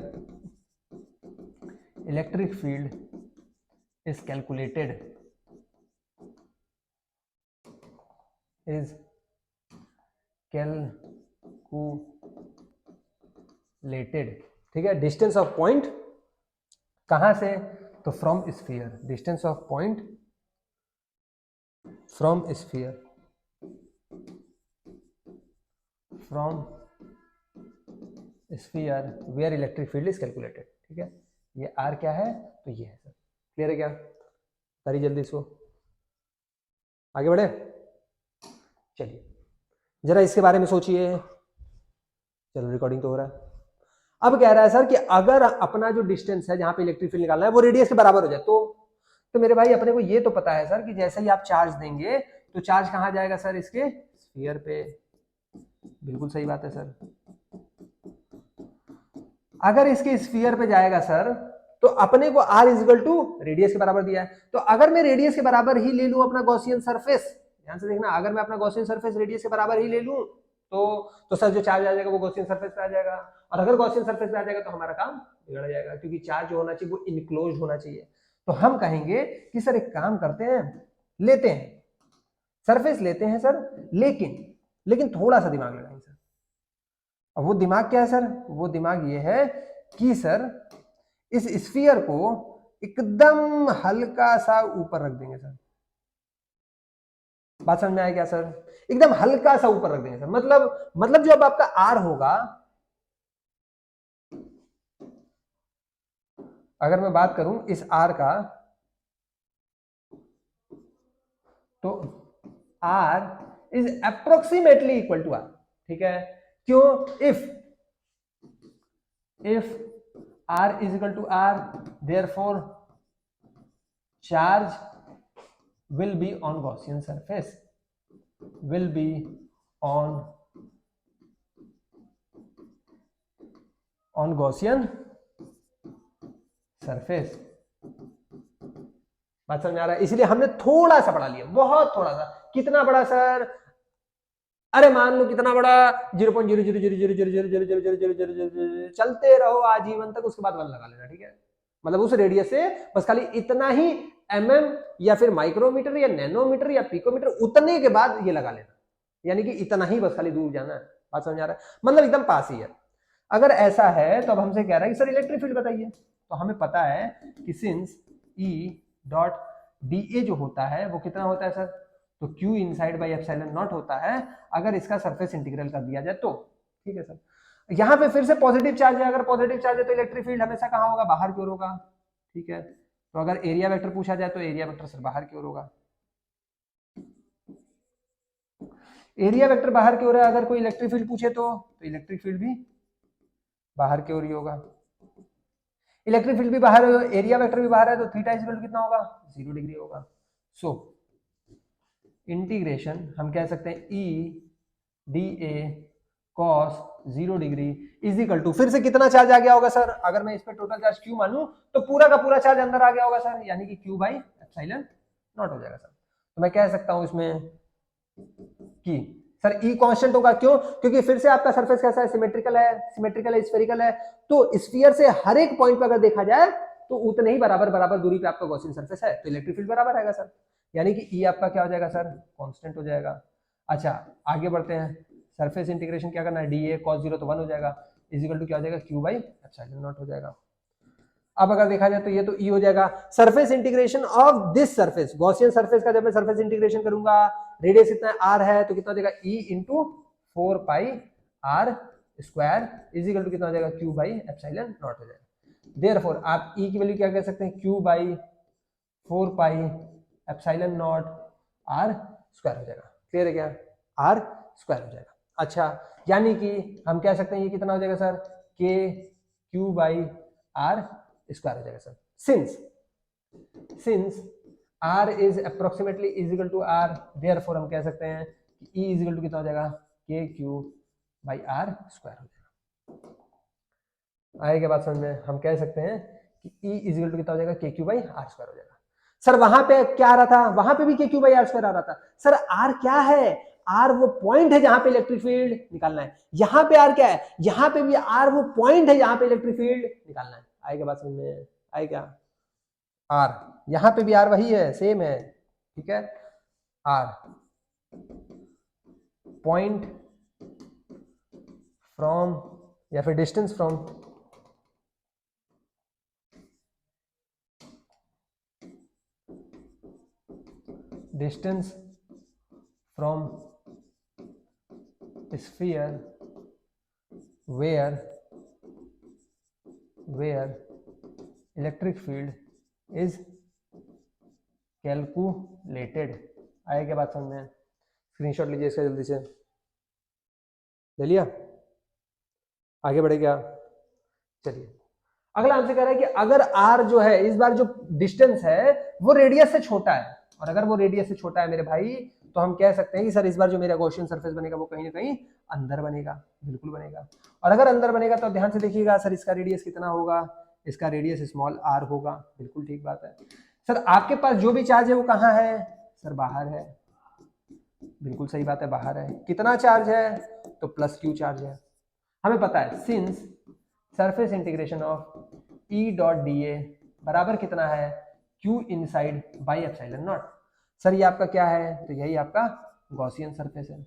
electric field is calculated ठीक है, डिस्टेंस ऑफ पॉइंट कहां से, तो from sphere, distance of point from sphere, where electric field is calculated. ठीक है, ये R क्या है, तो ये है सर। क्लियर है क्या? तारी जल्दी इसको आगे बढ़े। चलिए जरा इसके बारे में सोचिए। चलो रिकॉर्डिंग तो हो रहा है। अब कह रहा है सर कि अगर अपना जो डिस्टेंस है जहां पे इलेक्ट्रिक फील्ड निकालना है वो रेडियस के बराबर हो जाए तो मेरे भाई अपने को ये तो पता है सर कि जैसे ही आप चार्ज देंगे तो चार्ज कहां जाएगा सर, इसके स्फीयर पे। बिल्कुल सही बात है सर। अगर इसके स्फीयर पे जाएगा सर तो अपने को R इजिकल टू रेडियस के बराबर दिया है, तो अगर मैं रेडियस के बराबर ही ले लूं अपना गॉसियन सरफेस, ध्यान से देखना, अगर मैं अपना गॉसियन सरफेस रेडियस के बराबर ही ले लूं तो सर जो चार्ज आ जाएगा वो गॉसियन सरफेस पे आ जाएगा, और अगर गॉसियन सरफेस पे आ जाएगा तो हमारा काम बिगड़ जाएगा, क्योंकि चार्ज जो होना चाहिए वो इनक्लोज होना चाहिए। तो हम कहेंगे कि सर एक काम करते हैं, लेते हैं सरफेस लेते हैं सर, लेकिन थोड़ा सा दिमाग लगाएंगे सर। अब वो दिमाग क्या है सर, वो दिमाग ये है कि सर इस स्फीयर को एकदम हल्का सा ऊपर रख देंगे सर। बात समझ में आया क्या सर? एकदम हल्का सा ऊपर रख देंगे सर, मतलब जो अब आपका R होगा, अगर मैं बात करूं इस R का, तो R is approximately equal to R। ठीक है, क्यों? If R is equal to R, therefore charge will be on Gaussian surface, will be on Gaussian surface. बात समझ आ रहा है? इसलिए हमने थोड़ा सा पढ़ा लिया, बहुत थोड़ा सा। कितना बड़ा सर? अरे मान लो कितना बड़ा, 0.0000000000000 चलते रहो आजीवन तक, उसके बाद 1 लगा लेना, ठीक है? मतलब उस रेडियस से बस खाली इतना ही mm या फिर माइक्रोमीटर या नैनोमीटर या पिकोमीटर, उतने के बाद ये लगा लेना, यानी कि इतना ही बस खाली दूर जाना है। बात समझ आ रहा है? मतलब एकदम पास ही है। अगर ऐसा है तो अब हमसे कह रहा है कि सर इलेक्ट्रिक फील्ड बताइए। तो हमें पता है कि सिंस E डॉट dA जो होता है वो कितना होता है सर? तो Q inside by epsilon naught होता है, अगर इसका सरफेस इंटीग्रल कर दिया जाए तो। ठीक है सर। यहाँ पे फिर से पॉजिटिव चार्ज है, अगर पॉजिटिव चार्ज है तो इलेक्ट्रिक फील्ड हमेशा कहाँ होगा? बाहर की ओर होगा। ठीक है, तो अगर एरिया वेक्टर पूछा जाए तो एरिया वेक्टर सर बाहर की ओर होगा। एरिया वेक्टर बाहर की ओर है, अगर कोई इलेक्ट्रिक फील्ड पूछे तो इलेक्ट्रिक फील्ड भी बाहर की ओर ही होगा। इलेक्ट्रिक फील्ड भी बाहर, एरिया वेक्टर भी बाहर है, तो थीटा इज इक्वल टू कितना होगा? 0 डिग्री होगा। सो इंटीग्रेशन हम कह सकते हैं E dA cos 0 degree is equal to, फिर से कितना चार्ज आ गया होगा सर? अगर मैं इस पर टोटल चार्ज Q मानूं तो पूरा का पूरा चार्ज अंदर आ गया होगा सर, यानी कि Q बाई एप्सिलॉन नॉट हो जाएगा सर। तो मैं कह सकता हूं इसमें कि सर E कांस्टेंट होगा। क्यों? क्योंकि फिर से आपका सरफेस कैसा है? सिमेट्रिकल है, स्फेरिकल है। तो स्फीयर से हर एक पॉइंट पर अगर देखा जाए तो उतने ही बराबर दूरी पे आपका गॉसियन सरफेस है, तो इलेक्ट्रिक फील्ड बराबर आएगा सर, यानी कि E आपका क्या हो जाएगा सर? कांस्टेंट हो जाएगा। अच्छा आगे बढ़ते हैं, सरफेस इंटीग्रेशन क्या करना है? dA cos 0 तो 1 हो जाएगा, इज इक्वल टू क्या हो जाएगा? Q बाई एप्सिलॉन नॉट हो जाएगा। अब अगर देखा जाए तो ये तो E हो जाएगा। Surface integration of this surface, Gaussian surface का जब मैं सरफेस इंटीग्रेशन करूंगा, रेडियस इतना r है, तो कितना हो जाएगा? E into 4 pi r square is equal to कितना हो जाएगा? Q बाई एप्सिलॉन नॉट हो जाएगा। देयरफॉर आप E की वैल्यू क्या कह सकते हैं? Q by 4 pi epsilon not r square हो जाएगा। क्लियर है क्या? r स्क्वायर हो जाएगा। अच्छा, यानी कि हम कह सकते हैं ये कितना हो जाएगा sir? K Q by r square हो जाएगा sir. Since r is approximately is equal to r, therefore हम कह सकते हैं कि E इज इक्वल टू कितना हो जाएगा? K Q by r square हो जाएगा। आएगा बात समझ में? हम कह सकते हैं कि E इज इक्वल टू कितना हो जाएगा? K Q by r square हो जाएगा। सर वहां पे क्या आ रहा था? वहां पे भी K Q by r square आ रहा था। सर r क्या है? r वो पॉइंट है जहां पे इलेक्ट्रिक फील्ड निकालना है। यहाँ पे r क्या है? यहाँ पे भी r वो पॉइंट है जहां पे इलेक्ट्रिक फील्ड निकालना है। आएगा बात समझ में? आएगा r, यहां पे भी r वही है, सेम है। ठीक है, r पॉइंट फ्रॉम या फिर distance from sphere where electric field is calculated। आएगा बात समझ में? स्क्रीनशॉट लीजिए इसका जल्दी से। ले लिया? आगे बढ़े क्या? चलिए अगला हमसे कह रहा है कि अगर r जो है, इस बार जो डिस्टेंस है वो रेडियस से छोटा है, और अगर वो रेडियस से छोटा है मेरे भाई, तो हम कह सकते हैं कि सर इस बार जो मेरा गॉसियन सरफेस बनेगा वो कहीं ना कहीं अंदर बनेगा। बिल्कुल बनेगा। और अगर अंदर बनेगा तो ध्यान से देखिएगा सर, इसका रेडियस कितना होगा? इसका रेडियस स्मॉल r होगा। बिल्कुल ठीक बात है। सर आपके पास जो भी चार्ज है वो कहाँ है? सर बाहर है। बिल्कुल सही बात है, बाहर है। कितना चार्ज है? तो प्लस Q चार्ज है। हमें पता है since surface integration of E dot dA बराबर कितना है? Q inside by epsilon naught. Sir ये आपका क्या है? तो यही आपका गॉसियन सरफेस है।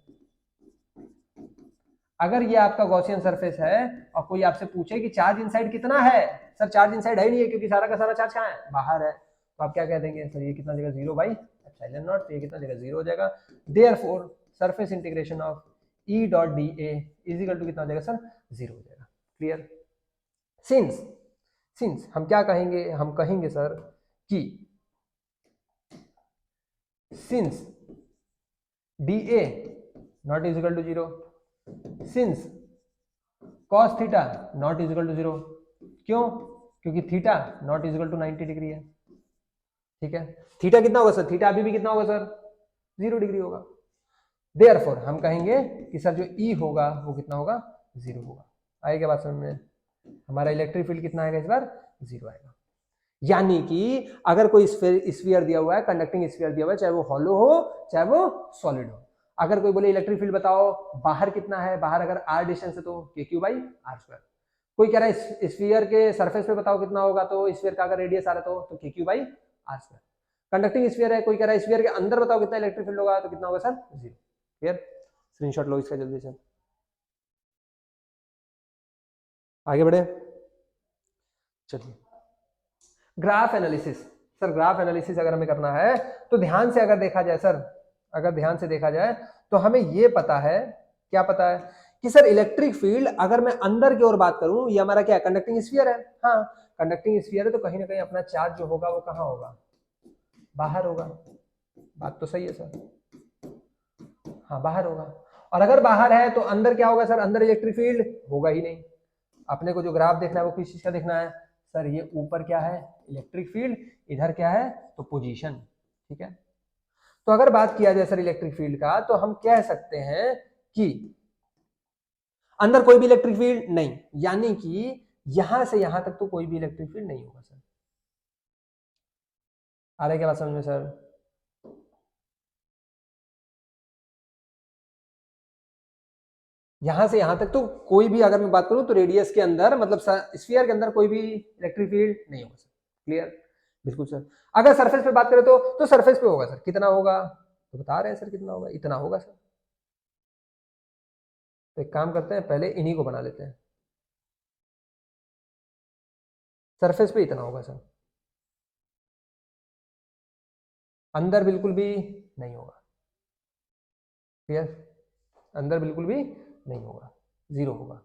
अगर ये आपका गॉसियन सरफेस है और कोई आपसे पूछे कि चार्ज इनसाइड कितना है, सर चार्ज इनसाइड है ही नहीं है, क्योंकि सारा का सारा चार्ज कहाँ है? बाहर है। तो आप क्या कह देंगे? सर ये कितना देगा? 0 बाई एप्सिलॉन नॉट। तो ये कितना देगा? 0 हो जाएगा। Therefore surface integration of E dot dA is equal to कितना हो जाएगा सर? 0 हो जाएगा। क्लियर? सिंस हम क्या कहेंगे? हम कहेंगे सर कि since dA naught is equal to 0, since cos theta naught is equal to 0। क्यों? क्योंकि theta naught is equal to 90 degree है। ठीक है, थीटा कितना होगा सर? थीटा अभी भी कितना होगा सर? 0 डिग्री होगा। देयरफॉर हम कहेंगे कि सर जो ई होगा वो कितना होगा, 0 होगा। आएगा बात समझ में? हमारा इलेक्ट्रिक फील्ड कितना आएगा इस बार, 0 आएगा। यानी कि अगर कोई स्फीयर दिया हुआ है, कंडक्टिंग स्फीयर दिया हुआ है, चाहे वो हॉलो हो चाहे वो सॉलिड हो, अगर कोई बोले इलेक्ट्रिक फील्ड बताओ बाहर कितना है, बाहर अगर r डिस्टेंस है तो KQ/r²। कोई कह रहा है स्फीयर के सरफेस पे बताओ कितना होगा, तो स्फीयर का अगर रेडियस आ रहा तो KQ/r²। कंडक्टिंग स्फीयर है, कोई कह रहा है स्फीयर के अंदर बताओ कितना इलेक्ट्रिक फील्ड होगा, तो कितना होगा सर, 0। क्लियर? स्क्रीनशॉट लो इसका जल्दी से, आगे बढ़े। चलिए graph analysis. Sir graph analysis अगर हमें करना है तो ध्यान से अगर देखा जाए सर, अगर ध्यान से देखा जाए तो हमें ये पता है, क्या पता है कि सर इलेक्ट्रिक फील्ड अगर मैं अंदर की ओर बात करूं, ये हमारा क्या है, कंडक्टिंग स्फीयर है। हाँ कंडक्टिंग स्फीयर है तो कहीं ना कहीं अपना चार्ज जो होगा वो कहां होगा, बाहर होगा। बात तो सही है सर, हाँ बाहर होगा। और अगर बाहर है तो अंदर क्या होगा सर, अंदर इलेक्ट्रिक फील्ड होगा ही नहीं। अपने को जो ग्राफ देखना है वो किस चीज का देखना है सर, ये ऊपर क्या है इलेक्ट्रिक फील्ड, इधर क्या है तो पोजीशन। ठीक है, तो अगर बात किया जाए सर इलेक्ट्रिक फील्ड का, तो हम कह सकते हैं कि अंदर कोई भी इलेक्ट्रिक फील्ड नहीं, यानी कि यहां से यहां तक तो कोई भी इलेक्ट्रिक फील्ड नहीं होगा सर। आ रहा है क्या बात समझ में सर? यहां से यहां तक तो कोई भी, अगर मैं बात करूं तो रेडियस के अंदर, मतलब स्फीयर के अंदर कोई भी इलेक्ट्रिक फील्ड नहीं होगा सर। क्लियर? बिल्कुल सर। अगर सरफेस पे बात करें तो सरफेस पे होगा सर। कितना होगा तो बता रहे हैं सर, कितना होगा, इतना होगा सर। तो एक काम करते हैं, पहले इन्हीं को बना लेते हैं। सरफेस पे इतना होगा सर, अंदर बिल्कुल भी नहीं होगा। क्लियर? अंदर बिल्कुल भी नहीं होगा, 0 होगा।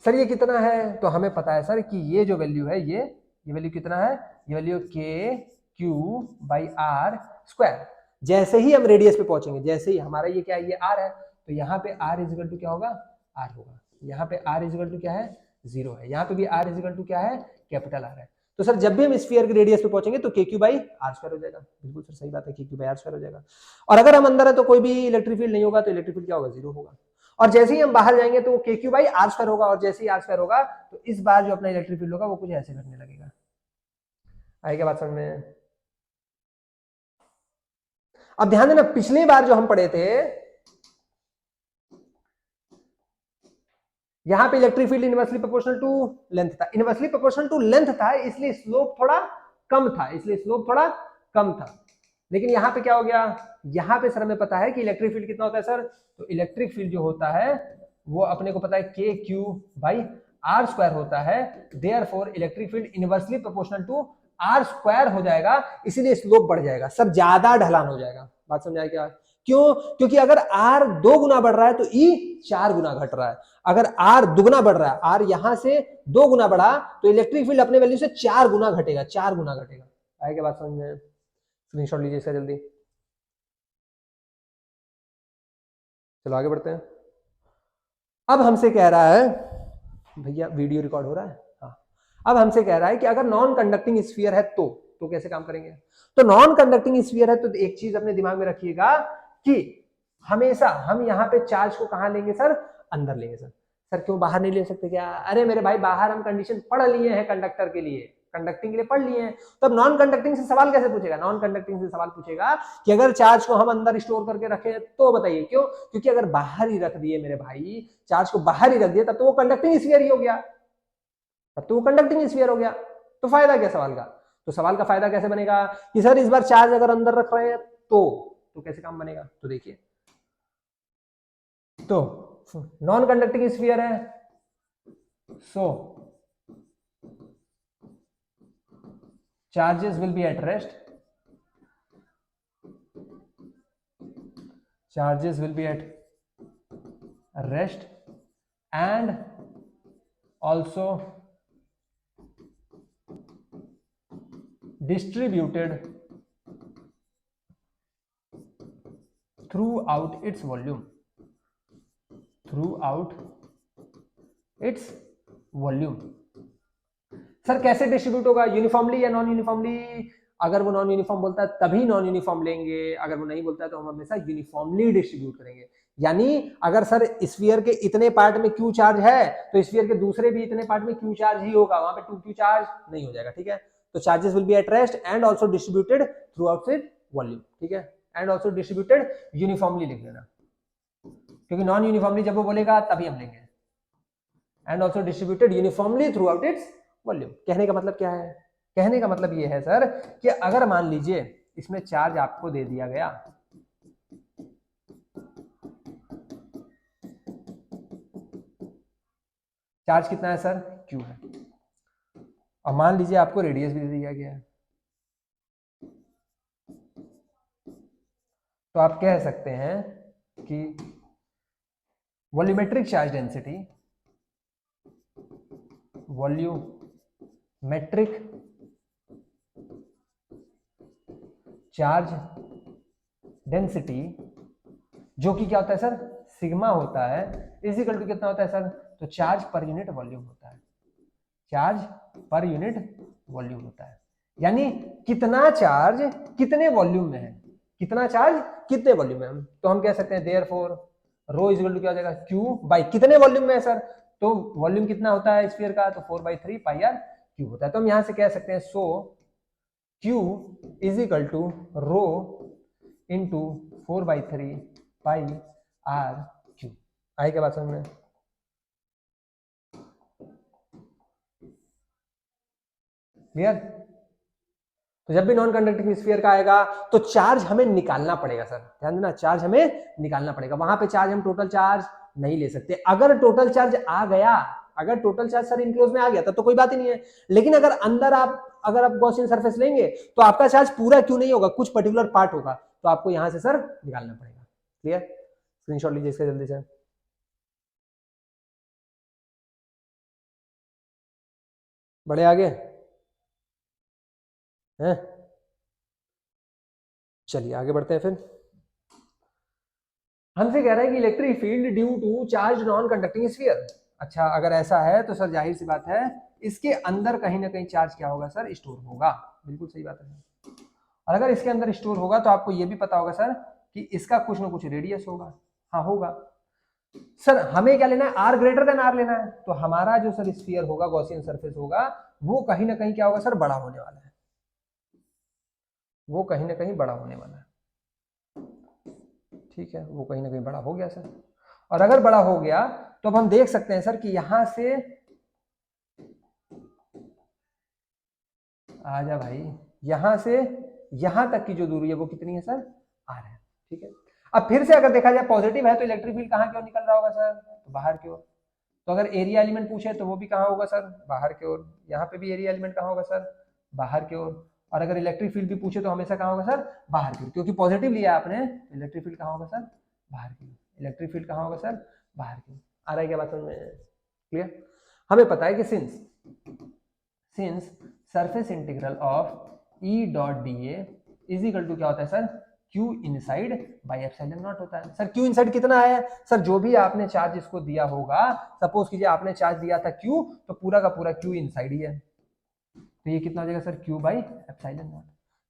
सर ये कितना है, तो हमें पता है सर कि ये जो वैल्यू है, ये वैल्यू कितना है, ये वैल्यू KQ/r²। जैसे ही हम रेडियस पे पहुंचेंगे, जैसे ही हमारा ये क्या है, ये r है, तो यहाँ पे r इजिकल टू क्या होगा, r होगा। यहाँ पे r इजिकल टू क्या है, 0 है। यहाँ पे भी r इजिकल टू क्या है, कैपिटल R है। तो सर जब भी हम स्फीयर के रेडियस पे पहुंचेंगे तो KQ/r² हो जाएगा। बिल्कुल सर सही बात है, KQ/r² हो जाएगा। और अगर हम अंदर है तो कोई भी इलेक्ट्रिक फील्ड नहीं होगा, तो इलेक्ट्रिक फील्ड क्या होगा, 0 होगा। और जैसे ही हम बाहर जाएंगे तो KQ/r² होगा, और जैसे ही r² होगा तो इस बार जो अपना इलेक्ट्रिक फील्ड होगा वो कुछ ऐसे करने लगेगा। आएगा बात समझ में? अब ध्यान देना, पिछली बार जो हम पढ़े थे, यहां पे electric field inversely proportional to length था। इनवर्सली प्रोपोर्शनल टू लेंथ था, इसलिए स्लोप थोड़ा कम था, इसलिए स्लोप थोड़ा कम था। लेकिन यहां पे क्या हो गया, यहां पे सर हमें पता है कि इलेक्ट्रिक फील्ड कितना होता है सर, तो इलेक्ट्रिक फील्ड जो होता है वो अपने को पता है KQ/r² होता है। Therefore electric field inversely proportional to r² हो जाएगा, इसीलिए स्लोप बढ़ जाएगा, सब ज्यादा ढलान हो जाएगा। बात समझ आया क्या? क्यों? क्योंकि अगर r 2 गुना बढ़ रहा है तो E 4 गुना घट रहा है। अगर r दुगना बढ़ रहा है, r यहां से 2 गुना बढ़ा, तो इलेक्ट्रिक फील्ड अपने वैल्यू से 4 गुना घटेगा, 4 गुना घटेगा। आएगा बात समझ में? स्क्रीनशॉट लीजिए इसका जल्दी। चलो आगे बढ़ते हैं। अब हमसे कह रहा है, भैया वीडियो रिकॉर्ड हो रहा है, हाँ। अब हमसे कह रहा है कि अगर नॉन कंडक्टिंग स्फीयर है तो कैसे काम करेंगे। तो नॉन कंडक्टिंग स्फीयर है तो एक चीज अपने दिमाग में रखिएगा कि हमेशा हम यहाँ पे चार्ज को कहां लेंगे सर, अंदर लेंगे सर। सर क्यों बाहर नहीं ले सकते क्या? अरे मेरे भाई बाहर हम कंडीशन पढ़ लिए हैं कंडक्टर के लिए, कंडक्टिंग के लिए पढ़ लिए हैं, तब नॉन कंडक्टिंग से सवाल कैसे पूछेगा? नॉन कंडक्टिंग से सवाल पूछेगा कि अगर चार्ज को हम अंदर स्टोर करके रखें तो बताइए क्यों? क्योंकि अगर बाहर ही रख दिए मेरे भाई, चार्ज को बाहर ही रख दिए, तब तो वो कंडक्टिंग स्फीयर ही हो गया, तब तो वो कंडक्टिंग स्फीयर हो गया। तो फायदा क्या सवाल का? तो सवाल का फायदा कैसे बनेगा कि सर इस बार चार्ज अगर अंदर रख रहे हैं तो कैसे काम बनेगा? तो देखिए, तो नॉन कंडक्टिंग स्फीयर है, सो charges will be at rest, charges will be at rest and also distributed throughout its volume, throughout its volume। Sir कैसे डिस्ट्रीब्यूट होगा, यूनिफॉर्मली या नॉन यूनिफॉर्मली? अगर वो नॉन यूनिफॉर्म बोलता है तभी नॉन यूनिफॉर्म लेंगे, अगर वो नहीं बोलता है तो हम हमेशा यूनिफॉर्मली डिस्ट्रीब्यूट करेंगे। यानी अगर सर स्फीयर के इतने पार्ट में क्यू चार्ज है तो स्फीयर के दूसरे भी इतने पार्ट में क्यू चार्ज ही होगा, वहां पे 2q चार्ज नहीं हो जाएगा, ठीक है। तो charges will be at rest and also distributed through out it volume, ठीक है, एंड ऑल्सो डिस्ट्रीब्यूटेड यूनिफॉर्मली लिख देना, क्योंकि नॉन यूनिफॉर्मली जब वो बोलेगा तभी हम लेंगे, and also distributed uniformly through out its volume. कहने का मतलब क्या है? कहने का मतलब ये है सर कि अगर मान लीजिए इसमें चार्ज आपको दे दिया गया, चार्ज कितना है सर? Q है, और मान लीजिए आपको रेडियस भी दे दिया गया है, तो आप कह सकते हैं कि volumetric charge density, volumetric charge density, जो कि क्या होता है सर? सिग्मा होता है, इज इक्वल टू कितना होता है सर? तो चार्ज पर यूनिट वॉल्यूम होता है, चार्ज पर यूनिट वॉल्यूम होता है। यानी कितना चार्ज कितने वॉल्यूम में है, कितना चार्ज कितने वॉल्यूम में है। तो हम कह सकते हैं therefore rho is equal to क्या हो जाएगा? Q बाई कितने वॉल्यूम में है सर? तो वॉल्यूम कितना होता है स्फीयर का? तो 4/3 पाई आर क्यू होता है। तो हम यहां से कह सकते हैं so Q is equal to rho into 4/3 pi R cube. आई क्या बात समझ में? क्लियर? तो जब भी नॉन कंडक्टिंग स्फीयर का आएगा तो चार्ज हमें निकालना पड़ेगा सर, ध्यान देना, चार्ज हमें निकालना पड़ेगा। वहां पे चार्ज हम टोटल चार्ज नहीं ले सकते। अगर टोटल चार्ज आ गया, अगर टोटल चार्ज सर इनक्लोज में आ गया तो कोई बात ही नहीं है, लेकिन अगर अंदर अगर आप गॉसियन सरफेस लेंगे तो आपका चार्ज पूरा क्यों नहीं होगा, कुछ पर्टिकुलर पार्ट होगा, तो आपको यहां से सर निकालना पड़ेगा। क्लियर? स्क्रीनशॉट लीजिए इसका जल्दी से। बड़े आगे हैं, चलिए आगे बढ़ते हैं। फिर हमसे कह रहा है कि electric field due to charge non conducting sphere. अच्छा, अगर ऐसा है तो सर जाहिर सी बात है इसके अंदर कहीं ना कहीं चार्ज क्या होगा सर? स्टोर होगा। बिल्कुल सही बात है। और अगर इसके अंदर स्टोर होगा तो आपको यह भी पता होगा सर कि इसका कुछ ना कुछ रेडियस होगा। हाँ होगा। सर हमें क्या लेना है? आर ग्रेटर देन आर लेना है। तो हमारा जो सर स्फीयर होगा, गॉसियन सरफेस होगा, वो कहीं ना कहीं क्या होगा सर? बड़ा होने वाला है, वो कहीं ना कहीं बड़ा होने वाला है। ठीक है, वो कहीं ना कहीं बड़ा हो गया सर। और अगर बड़ा हो गया तो अब हम देख सकते हैं सर कि यहां से आजा भाई, यहां से यहां तक की जो दूरी है वो कितनी है सर? आर है। ठीक है, अब फिर से अगर देखा जाए पॉजिटिव है तो इलेक्ट्रिक फील्ड कहां की ओर निकल रहा होगा सर? तो बाहर की ओर। तो अगर एरिया एलिमेंट पूछे तो वो भी कहां होगा सर? बाहर की ओर। यहाँ पे भी एरिया एलिमेंट कहां होगा सर? बाहर की ओर। और अगर इलेक्ट्रिक फील्ड भी पूछे तो हमेशा कहां होगा सर? बाहर की ओर, क्योंकि पॉजिटिव लिया आपने। इलेक्ट्रिक फील्ड कहां होगा सर? बाहर की ओर। इलेक्ट्रिक फील्ड कहां होगा सर? बाहर की ओर। आ रहा है क्या बात समझ में? क्लियर? हमें पता है कि since surface integral of E dot D is equal to क्या होता है sir? Q inside by epsilon naught होता है। सर क्यू इनसाइड कितना है सर? जो भी आपने चार्ज इसको दिया होगा, सपोज कीजिए आपने चार्ज दिया था क्यू, तो पूरा का पूरा क्यू इनसाइड ही है, तो ये कितना हो जाएगा sir? Q by epsilon naught.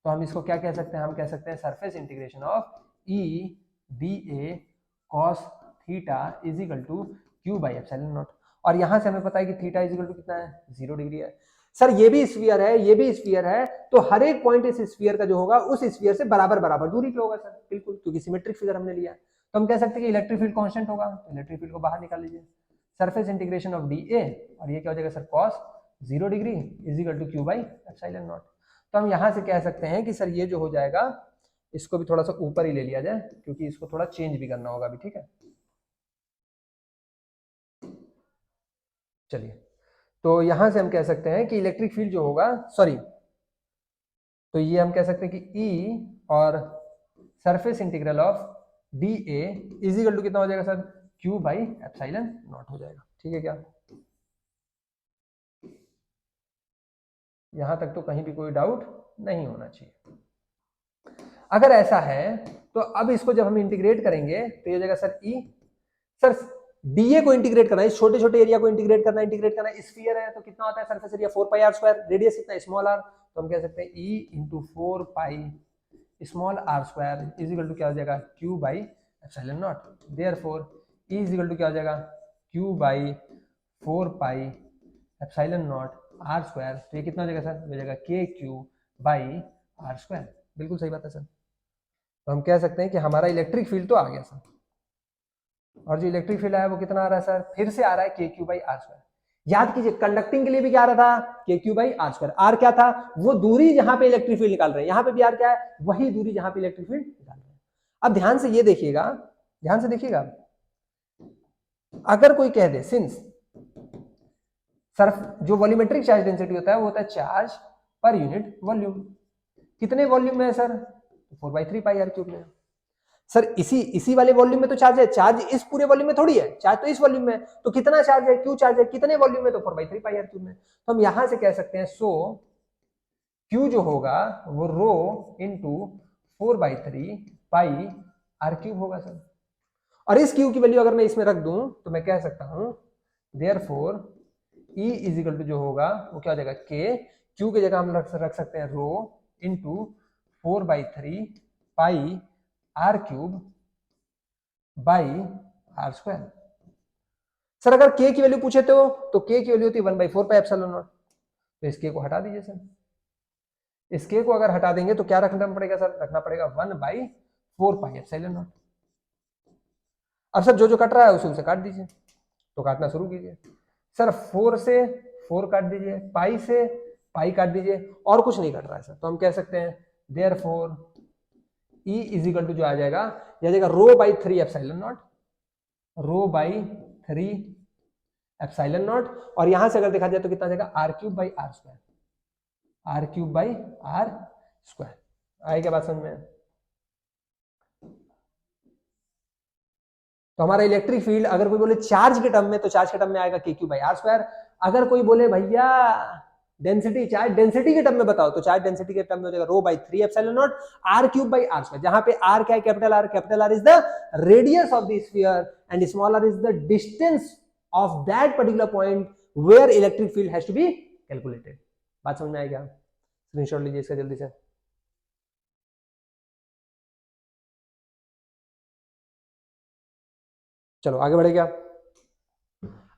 तो हम इसको क्या कह सकते हैं? हम कह सकते हैं surface integration of E D A cos theta is equal to Q by epsilon naught. और यहां से हमें पता है कि थीटा इज इक्वल टू कितना है? 0 डिग्री है। सर ये भी स्फीयर है, ये भी स्फीयर है, तो हर एक पॉइंट इस स्फीयर का जो होगा उस स्फीयर से बराबर बराबर दूरी पे होगा सर, बिल्कुल, क्योंकि सिमेट्रिक फिगर हमने लिया। तो हम कह सकते हैं कि इलेक्ट्रिक फील्ड कांस्टेंट होगा। तो इलेक्ट्रिक फील्ड को बाहर निकाल लीजिए, surface integration of D A, और ये क्या हो जाएगा sir? Cos 0 degree is equal to Q by epsilon naught. तो हम यहां से कह सकते हैं कि सर ये जो हो जाएगा, इसको भी थोड़ा सा ऊपर ही ले लिया जाए, क्योंकि इसको थोड़ा चेंज भी करना होगा अभी। ठीक है, चलिए, तो यहां से हम कह सकते हैं कि इलेक्ट्रिक फील्ड जो होगा, सॉरी, तो ये हम कह सकते हैं कि E और surface integral of D A is equal to कितना हो जाएगा sir? Q by epsilon naught हो जाएगा। ठीक है क्या? यहां तक तो कहीं भी कोई डाउट नहीं होना चाहिए। अगर ऐसा है तो अब इसको जब हम इंटीग्रेट करेंगे तो ये हो जाएगा सर ई। सर डीए को इंटीग्रेट करना है, इस छोटे छोटे एरिया को इंटीग्रेट करना है, स्फीयर है तो कितना होता है surface area 4 pi R square, radius कितना है स्मॉल आर, तो हम कह सकते हैं E into 4 pi small R square is equal to क्या हो जाएगा Q by epsilon naught, therefore E is equal to क्या हो जाएगा Q by 4 pi epsilon naught R square, तो ये कितना हो जाएगा सर, हो जाएगा के क्यू बाई आर स्क्वायर, बिल्कुल सही बात है सर। तो हम कह सकते हैं कि हमारा इलेक्ट्रिक फील्ड तो आ गया सर, और जो इलेक्ट्रिक फील्ड आया वो कितना आ रहा है सर, फिर से आ रहा है के क्यू बाई आर स्क्वायर। याद कीजिए कंडक्टिंग के लिए भी क्या आ रहा था K Q by R square, R क्या था वो दूरी जहां पे इलेक्ट्रिक फील्ड निकाल रहे हैं, यहां पे भी आर क्या है वही दूरी जहां पे इलेक्ट्रिक फील्ड निकाल रहे हैं। अब ध्यान से ये देखिएगा, ध्यान से देखिएगा, अगर कोई कह दे सिंस सर्फ जो वॉल्यूमेट्रिक चार्ज डेंसिटी होता है वो होता है चार्ज पर यूनिट वॉल्यूम, कितने वॉल्यूम में है सर 4/3 पाई आर क्यूब में। सर इसी वाले वॉल्यूम में तो चार्ज है, चार्ज इस पूरे वॉल्यूम में थोड़ी है, चार्ज तो इस वॉल्यूम में है, तो कितना चार्ज है क्यू चार्ज है कितने वॉल्यूम में, तो 4/3 पाई आर क्यूब में। तो हम यहां से कह सकते हैं सो क्यू जो होगा वो रो इंटू 4/3 पाई आर क्यूब होगा सर, और इस क्यू की वैल्यू अगर मैं इसमें रख दूं तो मैं कह सकता हूं therefore E is equal to जो होगा वो क्या हो जाएगा के, क्यू की जगह हम रख सकते हैं rho into 4/3 pi R cube by R square. Sir अगर के की वैल्यू पूछे तो के की वैल्यू होती है 1/4 पाई एप्सिलॉन नॉट, तो इस के को हटा दीजिए सर, इस के को अगर हटा देंगे तो क्या रखना पड़ेगा सर, रखना पड़ेगा 1/4 पाई एप्सिलॉन नॉट। अब सर जो जो कट रहा है उसे काट दीजिए, तो काटना शुरू कीजिए सर, 4 से 4 काट दीजिए, पाई से पाई काट दीजिए, और कुछ नहीं कट रहा है सर, तो हम कह सकते हैं therefore E is equal to जो आ जाएगा rho by 3 epsilon naught, rho by 3 epsilon naught, और यहां से अगर देखा जाए तो कितना जाएगा R cube by R square, R cube by R square. आए क्या बात समझ में? तो हमारा इलेक्ट्रिक फील्ड अगर कोई बोले चार्ज के टर्म में तो चार्ज के टर्म में आएगा के क्यू बाई आर स्क्वायर, अगर कोई बोले भैया डेंसिटी चार्ज डेंसिटी के टर्म में बताओ तो चार्ज डेंसिटी के टर्म में हो जाएगा rho by 3 epsilon naught R cube by R square, जहां पे आर क्या है capital R is the radius of the sphere and small R is the distance of that particular point where electric field has to be calculated. बात समझ में आएगा? स्क्रीनशॉट लीजिए इसका जल्दी से। चलो आगे बढ़े क्या?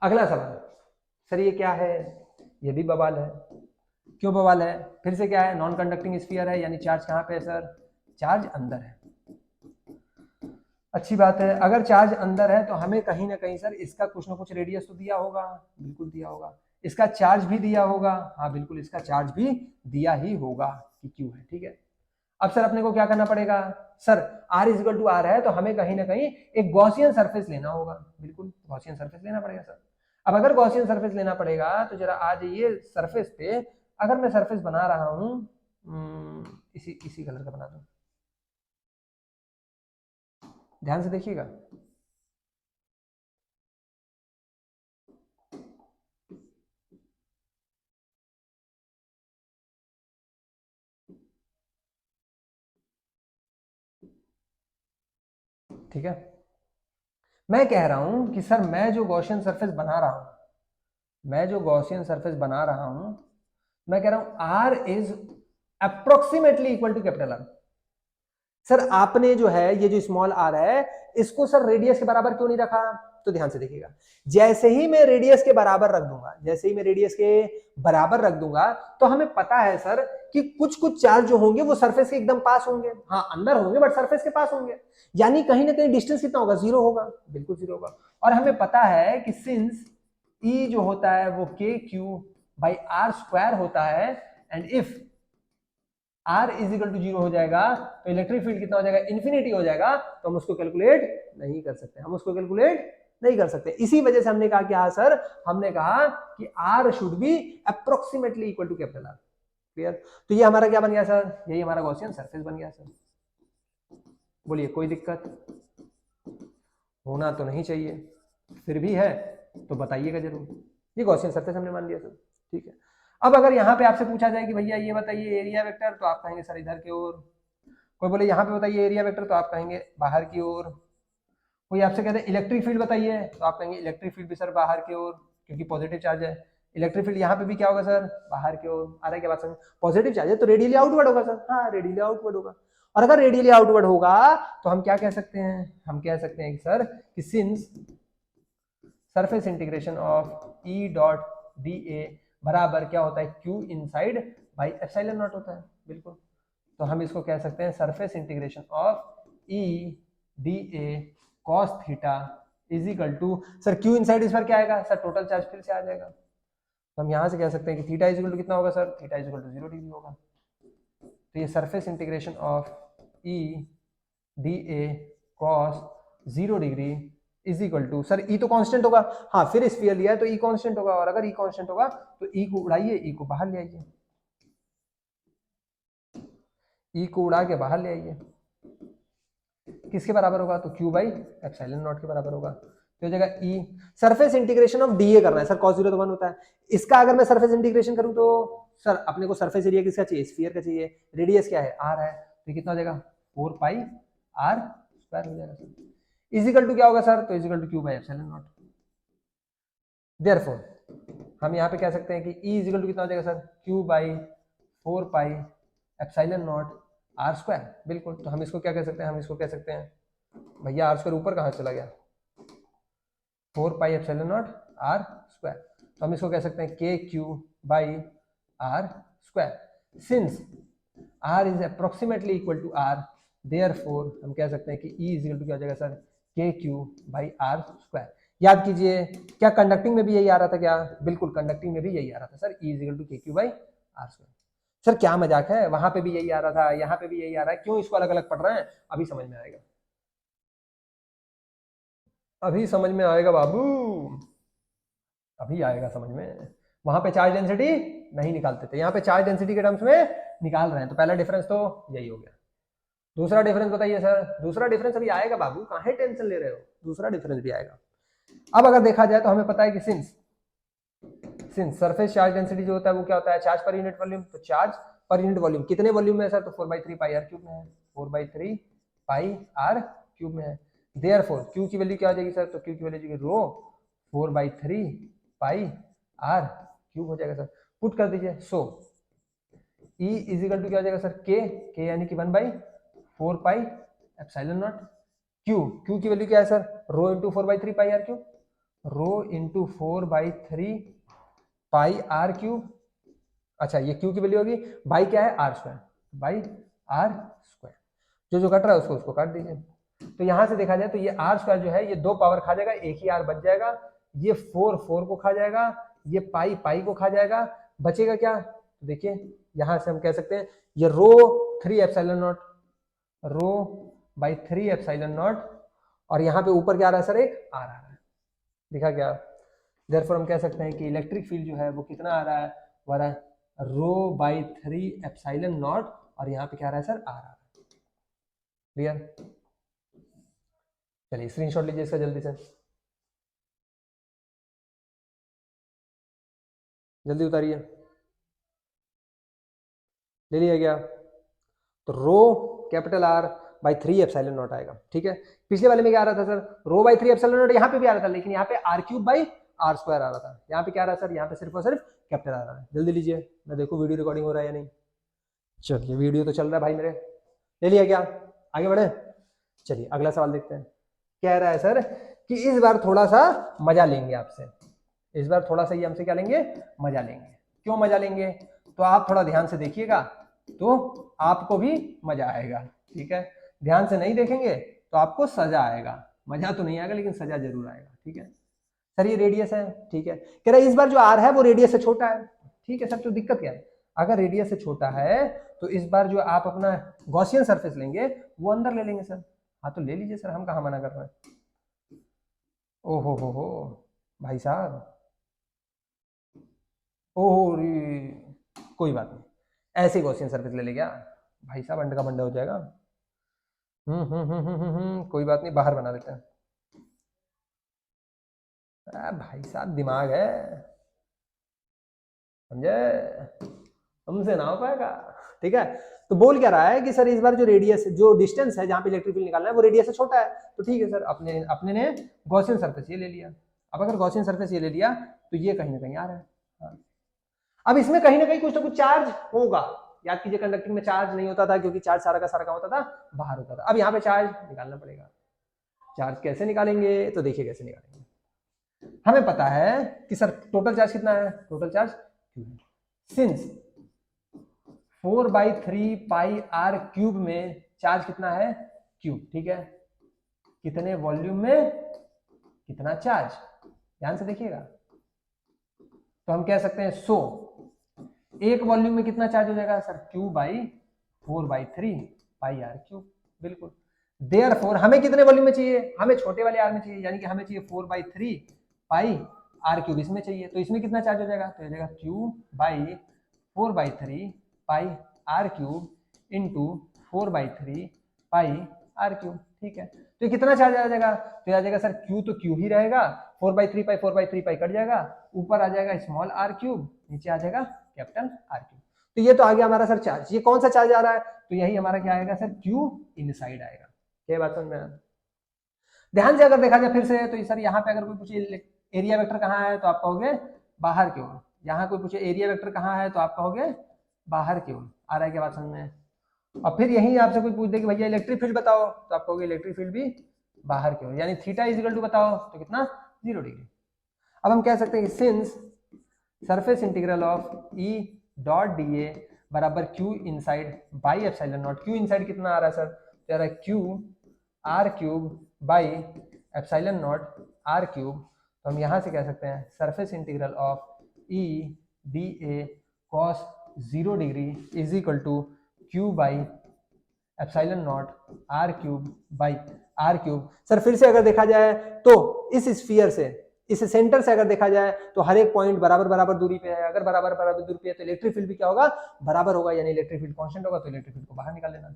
अगला सवाल, सर ये क्या है? ये भी बवाल है। क्यों बवाल है? फिर से क्या है? नॉन कंडक्टिंग स्फीयर है, यानी चार्ज कहां पे है सर? चार्ज अंदर है। अच्छी बात है, अगर चार्ज अंदर है तो हमें कहीं ना कहीं सर इसका कुछ ना कुछ रेडियस तो दिया होगा, बिल्कुल दिया होगा। इसका चार्ज भी दिया होगा, हाँ बिल्कुल इसका चार्ज भी दिया ही होगा कि क्यों है, ठीक है। अब सर अपने को क्या करना पड़ेगा? Sir R is equal to R है तो हमें कहीं ना कहीं एक गॉसियन सरफेस लेना होगा, बिल्कुल गॉसियन सरफेस लेना पड़ेगा सर। अब अगर गॉसियन सरफेस लेना पड़ेगा तो जरा आ जाइए सरफेस पे, अगर मैं सरफेस बना रहा हूं इसी कलर का बना दूं, ध्यान से देखिएगा। ठीक है, मैं कह रहा हूं कि सर मैं जो गॉसियन सरफेस बना रहा हूं, मैं जो गॉसियन सरफेस बना रहा हूं, मैं कह रहा हूं R is approximately equal to capital R. Sir आपने जो है ये जो स्मॉल आर है इसको सर रेडियस के बराबर क्यों नहीं रखा? तो ध्यान से देखिएगा, जैसे ही मैं रेडियस के बराबर रख दूंगा, जैसे ही मैं रेडियस के बराबर रख दूंगा तो हमें पता है सर कि कुछ कुछ चार्ज जो होंगे वो सरफेस के एकदम पास होंगे, हाँ अंदर होंगे बट सरफेस के पास होंगे, यानी कहीं ना कहीं डिस्टेंस कितना होगा? जीरो होगा, बिल्कुल जीरो होगा। और हमें पता है कि सिंस ई जो होता है वो के क्यू बाई आर स्क्वायर होता है, and if R is equal to 0 हो जाएगा तो इलेक्ट्रिक फील्ड कितना हो जाएगा? इन्फिनिटी हो जाएगा, तो हम उसको कैलकुलेट नहीं कर सकते, हम उसको कैलकुलेट नहीं कर सकते। इसी वजह से हमने कहा कि हाँ सर, हमने कहा कि R should be approximately equal to capital R। Clear? तो ये हमारा क्या बन गया सर? यही हमारा गॉसियन सरफेस बन गया सर। बोलिए कोई दिक्कत? होना तो नहीं चाहिए, फिर भी है तो बताइएगा जरूर। ये गॉसियन सरफेस हमने मान लिया सर, ठीक है। अब अगर यहाँ पे आपसे पूछा जाए कि भैया ये बताइए एरिया वेक्टर, तो आप कहेंगे सर इधर की ओर। कोई बोले यहाँ पे बताइए एरिया वेक्टर, तो आप कहेंगे बाहर की ओर। कोई आपसे कहते हैं इलेक्ट्रिक फील्ड बताइए, तो आप कहेंगे इलेक्ट्रिक फील्ड भी सर बाहर की ओर, क्योंकि पॉजिटिव चार्ज है। इलेक्ट्रिक फील्ड यहाँ पे भी क्या होगा सर, बाहर की ओर। आ रहा है क्या बात समझ, पॉजिटिव चार्ज है तो रेडियली आउटवर्ड होगा सर, हाँ रेडियली आउटवर्ड होगा। और अगर रेडियली आउटवर्ड होगा तो हम क्या कह सकते हैं, हम कह सकते हैं कि सर कि since surface integration of E dot D A बराबर क्या होता है, Q inside by epsilon naught होता है, बिल्कुल। तो हम इसको कह सकते हैं surface integration of E D A cos theta is equal to, sir Q inside इस पर क्या आएगा सर, टोटल चार्ज फिर से आ जाएगा। तो हम यहां से कह सकते हैं कि थीटा इज इक्वल टू कितना होगा sir, theta is equal to 0 degree होगा। तो ये surface integration of E D A cos 0 degree is equal to, sir E तो कांस्टेंट होगा, हाँ फिर स्फीयर लिया है तो ई कांस्टेंट होगा, और अगर ई कांस्टेंट होगा तो ई को उड़ाइए, ई को बाहर ले आइए, ई को उड़ा के बाहर ले आइए, किसके बराबर होगा, तो क्यू बाई एप्सिलॉन नॉट के बराबर होगा। तो जगह ई सरफेस इंटीग्रेशन ऑफ डीए करना है सर, cos 0 तो 1 होता है। इसका अगर मैं सरफेस इंटीग्रेशन करूं तो सर अपने को सरफेस एरिया किसका चाहिए, स्फीयर का चाहिए, रेडियस क्या है आर है, तो कितना हो जाएगा 4 पाई आर स्क्वायर हो जाएगा सर। इजिकल टू क्या होगा सर, तो is equal to Q by epsilon naught. Therefore हम यहाँ पे कह सकते हैं कि ई इजिकल टू कितना हो जाएगा sir, Q by 4 pi epsilon naught R square, बिल्कुल। तो हम इसको क्या कह सकते हैं, हम इसको कह सकते हैं, भैया आर स्क्वायर ऊपर कहाँ चला गया, 4 pi epsilon naught R square. तो हम इसको कह सकते हैं K Q by R square. Since R is approximately equal to R, therefore हम कह सकते हैं कि ई इज इक्वल टू क्या हो जाएगा सर, के क्यू बाई आर स्क्वायर। याद कीजिए, क्या कंडक्टिंग में भी यही आ रहा था क्या, बिल्कुल कंडक्टिंग में भी यही आ रहा था sir, E is equal to K Q by R square. Sir क्या मजाक है, वहां पे भी यही आ रहा था, यहाँ पे भी यही आ रहा है, क्यों इसको अलग अलग पढ़ रहे हैं, अभी समझ में आएगा, अभी समझ में आएगा बाबू, अभी आएगा समझ में। वहां पे चार्ज डेंसिटी नहीं निकालते थे, यहाँ पे चार्ज डेंसिटी के टर्म्स में निकाल रहे हैं, तो पहला डिफरेंस तो यही हो गया। दूसरा डिफरेंस बताइए सर, दूसरा डिफरेंस अभी आएगा बाबू, काहे टेंशन ले रहे हो, दूसरा डिफरेंस भी आएगा। अब अगर देखा जाए तो हमें पता है कि सिंस सरफेस चार्ज डेंसिटी जो होता है वो क्या होता है, चार्ज पर यूनिट वॉल्यूम, तो चार्ज पर यूनिट वॉल्यूम कितने वॉल्यूम में है सर, तो 4/3 पाई आर क्यूब में है, 4/3 पाई आर क्यूब में है। देयरफॉर क्यू की वैल्यू क्या आ जाएगी सर, तो क्यू की वैल्यू जाएगी रो 4/3 पाई आर क्यूब हो जाएगा सर, पुट कर दीजिए। So E is equal to क्या हो जाएगा सर, के यानी कि 1/4 पाई एप्सिलॉन नॉट, क्यू की वैल्यू क्या है sir, rho into 4/3 pi R cube, rho into 4/3 pi R cube. अच्छा ये क्यू की वैल्यू होगी, बाई क्या है R square, by R square, जो जो कट रहा है उसको उसको काट दीजिए। तो यहां से देखा जाए तो ये आर स्क्वायर जो है ये 2 पावर खा जाएगा, एक ही आर बच जाएगा, ये 4 को खा जाएगा, ये पाई को खा जाएगा, बचेगा क्या, तो देखिए यहां से हम कह सकते हैं ये rho 3 epsilon naught, rho by 3 epsilon naught, और यहाँ पे ऊपर क्या आ रहा है सर, एक आर आ रहा है, दिखा क्या। देयरफॉर हम कह सकते हैं कि इलेक्ट्रिक फील्ड जो है वो कितना आ रहा है, वो आ रहा है रो बाई 3 एप्सिलॉन नॉट, और यहाँ पे क्या आ रहा है सर, आर आ रहा है। क्लियर, चलिए स्क्रीनशॉट लीजिए इसका जल्दी से, जल्दी उतारिए, ले लिया गया। तो rho capital R by 3 epsilon naught आएगा, ठीक है। पिछले वाले में क्या आ रहा था sir, rho by 3 epsilon naught, यहाँ पे भी आ रहा था, लेकिन यहाँ पे R cube by R square आ रहा था, यहाँ पे क्या आ रहा है सर, यहाँ पे सिर्फ और सिर्फ कैपिटल आ रहा है। जल्दी लीजिए, मैं देखो वीडियो रिकॉर्डिंग हो रहा है या नहीं। चलिए वीडियो तो चल रहा है भाई मेरे, ले लिया क्या, आगे बढ़े। चलिए अगला सवाल देखते हैं, कह रहा है सर कि इस बार थोड़ा सा मजा लेंगे आपसे, इस बार थोड़ा सा ये हमसे क्या लेंगे, मजा लेंगे। क्यों मजा लेंगे, तो आप थोड़ा ध्यान से देखिएगा तो आपको भी मजा आएगा, ठीक है। ध्यान से नहीं देखेंगे तो आपको सजा आएगा, मजा तो नहीं आएगा लेकिन सजा जरूर आएगा, ठीक है। सर ये रेडियस है, ठीक है, कह रहा है इस बार जो आर है वो रेडियस से छोटा है, ठीक है सर। तो दिक्कत क्या है, अगर रेडियस से छोटा है तो इस बार जो आप अपना गॉसियन सरफेस लेंगे वो अंदर ले लेंगे सर। हाँ तो ले लीजिए सर, हम कहाँ मना कर रहे हैं। हो भाई साहब, ओहो कोई बात नहीं, ऐसे गॉसियन सरफेस ले ले क्या, भाई साहब अंडे का बंडा हो जाएगा। कोई बात नहीं, बाहर बना देते हैं। भाई साहब दिमाग है, समझे, हमसे ना हो पाएगा। ठीक है, तो बोल क्या रहा है कि सर इस बार जो रेडियस, जो डिस्टेंस है जहां पे इलेक्ट्रिक फील्ड निकालना है वो रेडियस से छोटा है, तो ठीक है सर, अपने ने गॉसियन सरफेस ये ले लिया। अब अगर गॉसियन सरफेस ये ले लिया तो ये कहीं ना कहीं आ रहा है। हाँ। अब इसमें कहीं ना कहीं कुछ ना कुछ चार्ज होगा। याद कीजिए कंडक्टिंग में चार्ज नहीं होता था, क्योंकि चार्ज सारा का सारा होता था बाहर होता था। अब यहाँ पे चार्ज निकालना पड़ेगा। चार्ज कैसे निकालेंगे, तो देखिए कैसे निकालेंगे। हमें पता है कि सर टोटल चार्ज कितना है, total charge since 4/3 pi R cube में चार्ज कितना है, क्यूब। ठीक है, कितने वॉल्यूम में कितना चार्ज, ध्यान से देखिएगा। तो हम कह सकते हैं 100, एक वॉल्यूम में कितना चार्ज हो जाएगा sir, Q/4/3 pi R cube. बिल्कुल, देयरफॉर हमें कितने वॉल्यूम में चाहिए, हमें छोटे वाले आर में चाहिए, यानी कि हमें चाहिए 4/3 पाई आर क्यूब इसमें चाहिए। तो इसमें कितना चार्ज हो जाएगा, तो हो जाएगा Q/4/3 pi R cube into 4/3 pi R cube. ठीक है, तो ये कितना चार्ज आ जाएगा, तो आ जाएगा सर Q तो Q ही रहेगा, 4/3 पाई 4/3 पाई कट जाएगा, ऊपर आ जाएगा स्मॉल आर क्यूब, नीचे आ जाएगा कैपिटल आर क्यूब। तो ये तो आ गया हमारा सर चार्ज। ये कौन सा चार्ज आ रहा है, तो यही हमारा क्या आएगा सर, Q इनसाइड आएगा। क्या बात समझ में, ध्यान से अगर देखा जाए फिर से, तो सर यहाँ पे अगर कोई पूछे एरिया वेक्टर कहाँ है, तो आप कहोगे बाहर की ओर। यहाँ कोई पूछे एरिया वेक्टर कहाँ है, तो आप कहोगे बाहर की ओर। आ रहा है क्या बात समझ में। और फिर यही आपसे कोई पूछ दे कि भैया इलेक्ट्रिक फील्ड बताओ, तो आप कहोगे इलेक्ट्रिक फील्ड भी बाहर की ओर, यानी थीटा इज इक्वल टू बताओ, तो कितना, 0 डिग्री। अब हम कह सकते हैं कि since surface integral of E dot D A बराबर Q inside by epsilon naught. Q inside कितना आ रहा है सर, तो आ रहा है Q R cube by epsilon naught R cube. तो हम यहाँ से कह सकते हैं surface integral of E D A cos 0 degree is equal to Q by epsilon naught R cube by R cube. Sir फिर से अगर देखा जाए तो इस स्फीयर से, इस सेंटर से अगर देखा जाए तो हर एक पॉइंट बराबर बराबर दूरी पे है। अगर बराबर बराबर दूरी पे है तो इलेक्ट्रिक फील्ड भी क्या होगा, बराबर होगा, यानी इलेक्ट्रिक फील्ड कांस्टेंट होगा, तो इलेक्ट्रिक फील्ड को बाहर निकाल लेना।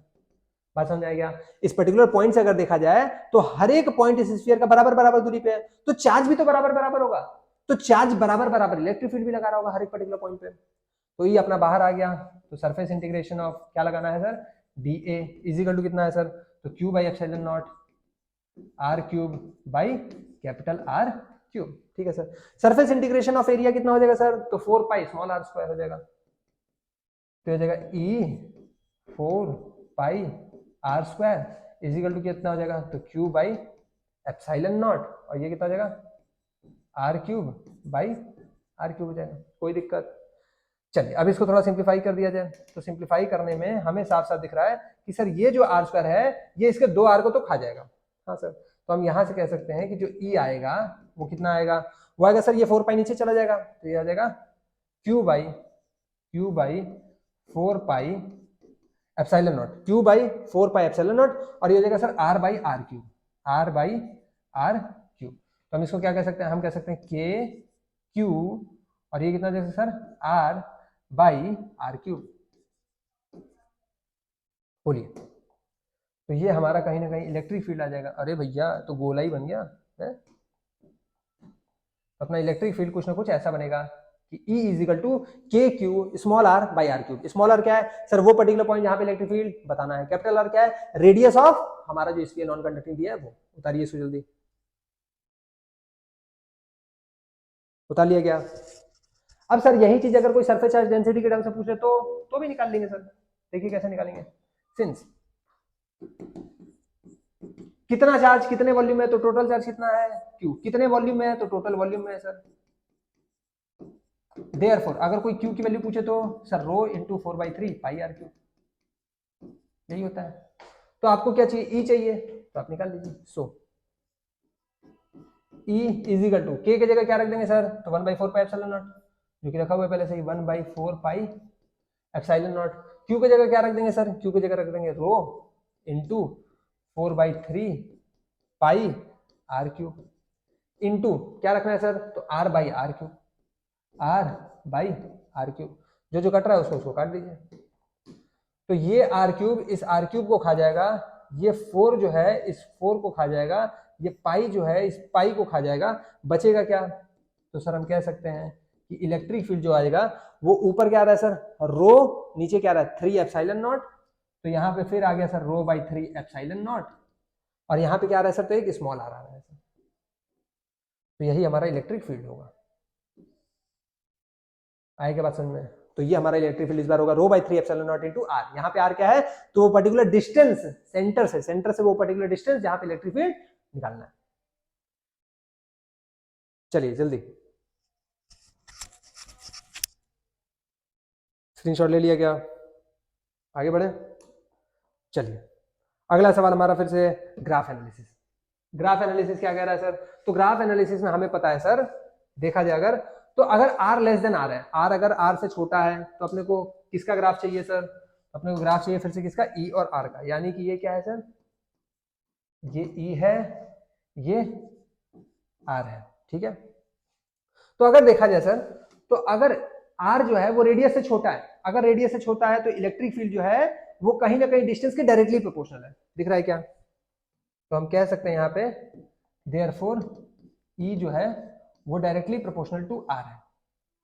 बात समझ आ गया। इस पर्टिकुलर पॉइंट से अगर देखा जाए तो हर एक पॉइंट इस स्फीयर का बराबर बराबर दूरी पे है, तो चार्ज भी तो बराबर बराबर होगा, तो चार्ज बराबर बराबर इलेक्ट्रिक फील्ड भी लगा रहा होगा हर एक पर्टिकुलर पॉइंट पे। तो ये अपना बाहर आ गया। तो सरफेस इंटीग्रेशन ऑफ क्या लगाना है sir, D A is equal to कितना है सर, तो Q by epsilon naught R cube by capital R cube. ठीक है sir. Surface integration of area कितना हो जाएगा सर, तो 4 पाई स्मॉल आर स्क्वायर हो जाएगा, तो हो जाएगा E 4 pi R square is equal to कितना हो जाएगा, तो क्यू बाई एप्सिलॉन नॉट, और ये कितना हो जाएगा R cube by R cube हो जाएगा। कोई दिक्कत। चलिए अब इसको थोड़ा सिंप्लीफाई कर दिया जाए। तो सिंप्लीफाई करने में हमें साफ साफ दिख रहा है कि सर ये जो आर स्क्वायर है ये इसके 2 आर को तो खा जाएगा। हाँ सर, तो हम यहाँ से कह सकते हैं कि जो ई आएगा वो कितना आएगा, वो आएगा सर ये 4 पाई नीचे चला जाएगा, तो ये आ जाएगा Q by 4 pi epsilon naught, Q by 4 pi epsilon naught, और ये हो जाएगा sir R by R cube, R by R cube. तो हम इसको क्या कह सकते हैं, हम कह सकते हैं के क्यू, और ये कितना जैसे sir R by R cube. बोलिए, तो ये हमारा कहीं ना कहीं इलेक्ट्रिक फील्ड आ जाएगा। अरे भैया तो गोला ही बन गया है। अपना इलेक्ट्रिक फील्ड कुछ ना कुछ ऐसा बनेगा कि E is equal to K Q small R by R cube. Small R क्या है सर, वो पर्टिकुलर पॉइंट जहां पे इलेक्ट्रिक फील्ड बताना है। कैपिटल आर क्या है, रेडियस ऑफ हमारा जो इसलिए नॉन कंडक्टिंग दिया है वो। उतारिए इसको जल्दी, उतार लिया गया। अब सर यही चीज अगर कोई सरफेस चार्ज डेंसिटी के टर्म से पूछे तो भी निकाल लेंगे सर। देखिए कैसे निकालेंगे। सिंस कितना चार्ज कितने वॉल्यूम में, तो टोटल चार्ज कितना है क्यू, कितने वॉल्यूम में है तो टोटल वॉल्यूम में है सर। देयरफॉर अगर कोई क्यू की वैल्यू पूछे तो sir rho into 4/3 pi R Q, यही होता है। तो आपको क्या चाहिए, ई चाहिए, तो आप निकाल लीजिए। सो ई इज इक्वल टू के की जगह क्या रख देंगे सर, तो 1/4 पाई एप्सिलॉन नॉट, जो कि रखा हुआ है पहले से ही 1/4 पाई एप्सिलॉन नॉट। क्यू की जगह क्या रख देंगे सर, क्यू की जगह रख देंगे rho into 4/3 pi R cube, into क्या रखना है सर, तो R by R cube, R by R cube. जो कट रहा है उसको काट दीजिए। तो ये आर क्यूब इस आर क्यूब को खा जाएगा, ये 4 जो है इस 4 को खा जाएगा, ये पाई जो है इस पाई को खा जाएगा, बचेगा क्या, तो सर हम कह सकते हैं कि इलेक्ट्रिक फील्ड जो आएगा वो ऊपर क्या आ रहा है सर, रो, नीचे क्या आ रहा है 3 एप्सिलॉन नॉट, तो यहाँ पे फिर आ गया sir rho by 3 epsilon naught, और यहाँ पे क्या आ रहा है सर, तो एक स्मॉल आ रहा है सर, तो यही हमारा इलेक्ट्रिक फील्ड होगा। आएगा बात समझ में? तो ये हमारा इलेक्ट्रिक फील्ड इस बार होगा rho by 3 epsilon naught into R. यहाँ पे आर क्या है, तो वो पर्टिकुलर डिस्टेंस सेंटर से वो पर्टिकुलर डिस्टेंस जहां पे इलेक्ट्रिक फील्ड निकालना है। चलिए जल्दी स्क्रीनशॉट ले लिया क्या, आगे बढ़े। चलिए अगला सवाल हमारा फिर से ग्राफ एनालिसिस। ग्राफ एनालिसिस क्या कह रहा है सर, तो ग्राफ एनालिसिस में हमें पता है सर, देखा जाए अगर, तो अगर r लेस देन आर है, r अगर r से छोटा है तो अपने को किसका ग्राफ चाहिए सर, अपने को ग्राफ चाहिए फिर से किसका, e और r का, यानी कि ये क्या है सर, ये e है, ये r है, ठीक है। तो अगर देखा जाए सर, तो अगर r जो है वो रेडियस से छोटा है, अगर रेडियस से छोटा है तो इलेक्ट्रिक फील्ड जो है वो कहीं ना कहीं डिस्टेंस के डायरेक्टली प्रोपोर्शनल है, दिख रहा है क्या, तो हम कह सकते हैं यहाँ पे देयरफॉर E जो है वो डायरेक्टली प्रोपोर्शनल टू R है,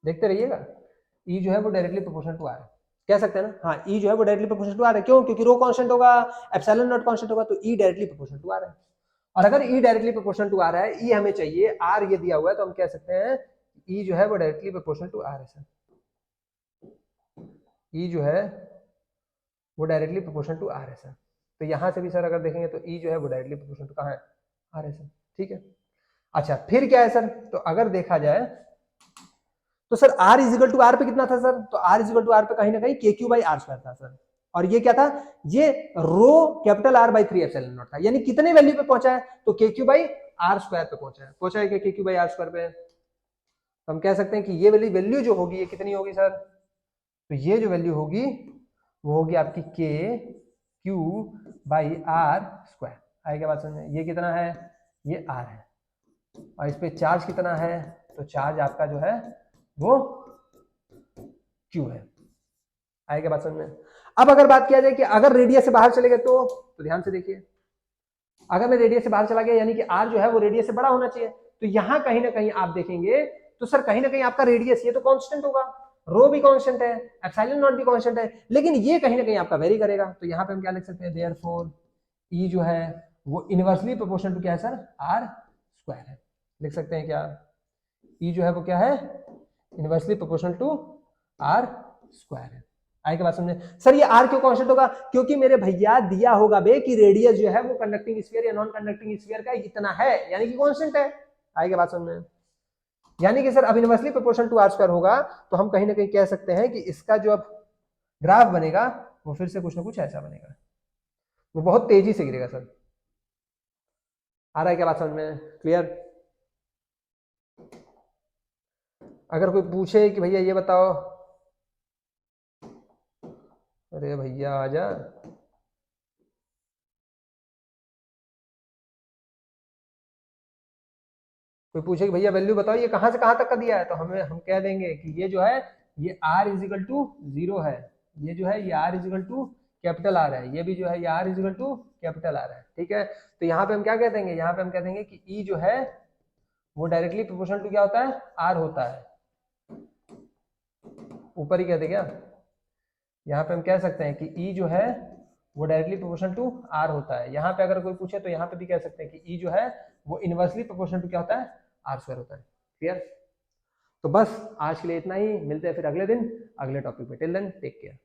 देखते रहिएगा, E जो है वो डायरेक्टली प्रोपोर्शनल टू R है, कह सकते हैं ना, हाँ E जो है वो डायरेक्टली प्रोपोर्शनल टू R है, क्यों, क्योंकि रो कांस्टेंट होगा, एप्सिलॉन नॉट कांस्टेंट होगा, तो E directly proportional to R है। और अगर E directly proportional to R है, E हमें चाहिए, R ये दिया हुआ है, तो हम कह सकते हैं E जो है वो डायरेक्टली प्रोपोर्शनल टू R है सर, E जो है वो डायरेक्टली प्रोपोर्शनल टू R है सर। तो यहां से भी सर अगर देखेंगे तो E जो है वो डायरेक्टली प्रोपोर्शनल टू कहाँ है, R है सर, ठीक है। अच्छा फिर क्या है सर, तो अगर देखा जाए तो sir R is equal to R पे कितना था सर, तो R इजिकल टू आर पे कहीं ना कहीं K Q by R square था सर, और ये क्या था, ये rho capital R by 3 epsilon naught था, यानी कितने वैल्यू पे पहुंचा है, तो के क्यू बाई आर स्क्वायर पे पहुंचा है क्या, के क्यू बाई आर स्क्वायर पे, तो हम कह सकते हैं कि ये वाली वैल्यू जो होगी ये कितनी होगी सर, तो ये जो वैल्यू होगी वो होगी आपकी के क्यू बाई आर स्क्वायर। आएगा बात समझ में, ये कितना है, ये आर है, और इस पे चार्ज कितना है, तो चार्ज आपका जो है वो क्यू है। आएगा बात समझ में। अब अगर बात किया जाए कि अगर रेडियस से बाहर चले गए तो ध्यान से देखिए, अगर मैं रेडियस से बाहर चला गया यानी कि आर जो है वो रेडियस से बड़ा होना चाहिए, तो यहां कहीं ना कहीं आप देखेंगे तो सर कहीं ना कहीं आपका रेडियस ये तो कांस्टेंट होगा, रो भी कांस्टेंट है, एप्सिलॉन नॉट भी कांस्टेंट है, लेकिन ये कहीं ना कहीं आपका वेरी करेगा, तो यहाँ पे हम क्या लिख सकते हैं, देयरफॉर ई जो है वो इनवर्सली प्रोपोर्शनल टू क्या है सर, आर स्क्वायर है, लिख सकते हैं क्या, ई जो है वो क्या है, inversely proportional to R square है। आएगा बात समझे सर, ये आर क्यों कांस्टेंट होगा, क्योंकि मेरे भैया दिया होगा बे कि रेडियस जो है वो कंडक्टिंग स्फीयर या नॉन कंडक्टिंग स्फीयर का इतना है, यानी कि कांस्टेंट है। आएगा बात समझ में, यानी कि सर अब inversely proportional to R square होगा, तो हम कहीं ना कहीं कह सकते हैं कि इसका जो अब ग्राफ बनेगा वो फिर से कुछ ना कुछ ऐसा बनेगा, वो बहुत तेजी से गिरेगा सर। आ रहा है क्या बात समझ में, क्लियर। अगर कोई पूछे कि भैया ये बताओ, अरे भैया आजा, कोई पूछे कि भैया वैल्यू बताओ ये कहां से कहां तक का दिया है, तो हम कह देंगे कि ये जो है ये r इजिकल टू 0 है, ये जो है ये r is equal to capital R है, ये भी जो है ये r is equal to capital R है, ठीक है। तो यहाँ पे हम क्या कह देंगे, यहाँ पे हम कह देंगे कि E जो है वो डायरेक्टली प्रोपोर्शनल टू क्या होता है, R होता है, ऊपर ही कह दे क्या, यहाँ पे हम कह सकते हैं कि E जो है वो डायरेक्टली प्रोपोर्शनल टू R होता है। यहाँ पे अगर कोई पूछे तो यहाँ पे भी कह सकते हैं कि E जो है वो इनवर्सली प्रोपोर्शनल टू क्या होता है, R स्क्वायर होता है, क्लियर। तो बस आज के लिए इतना ही, मिलते हैं फिर अगले दिन अगले टॉपिक पे, टिल देन टेक केयर।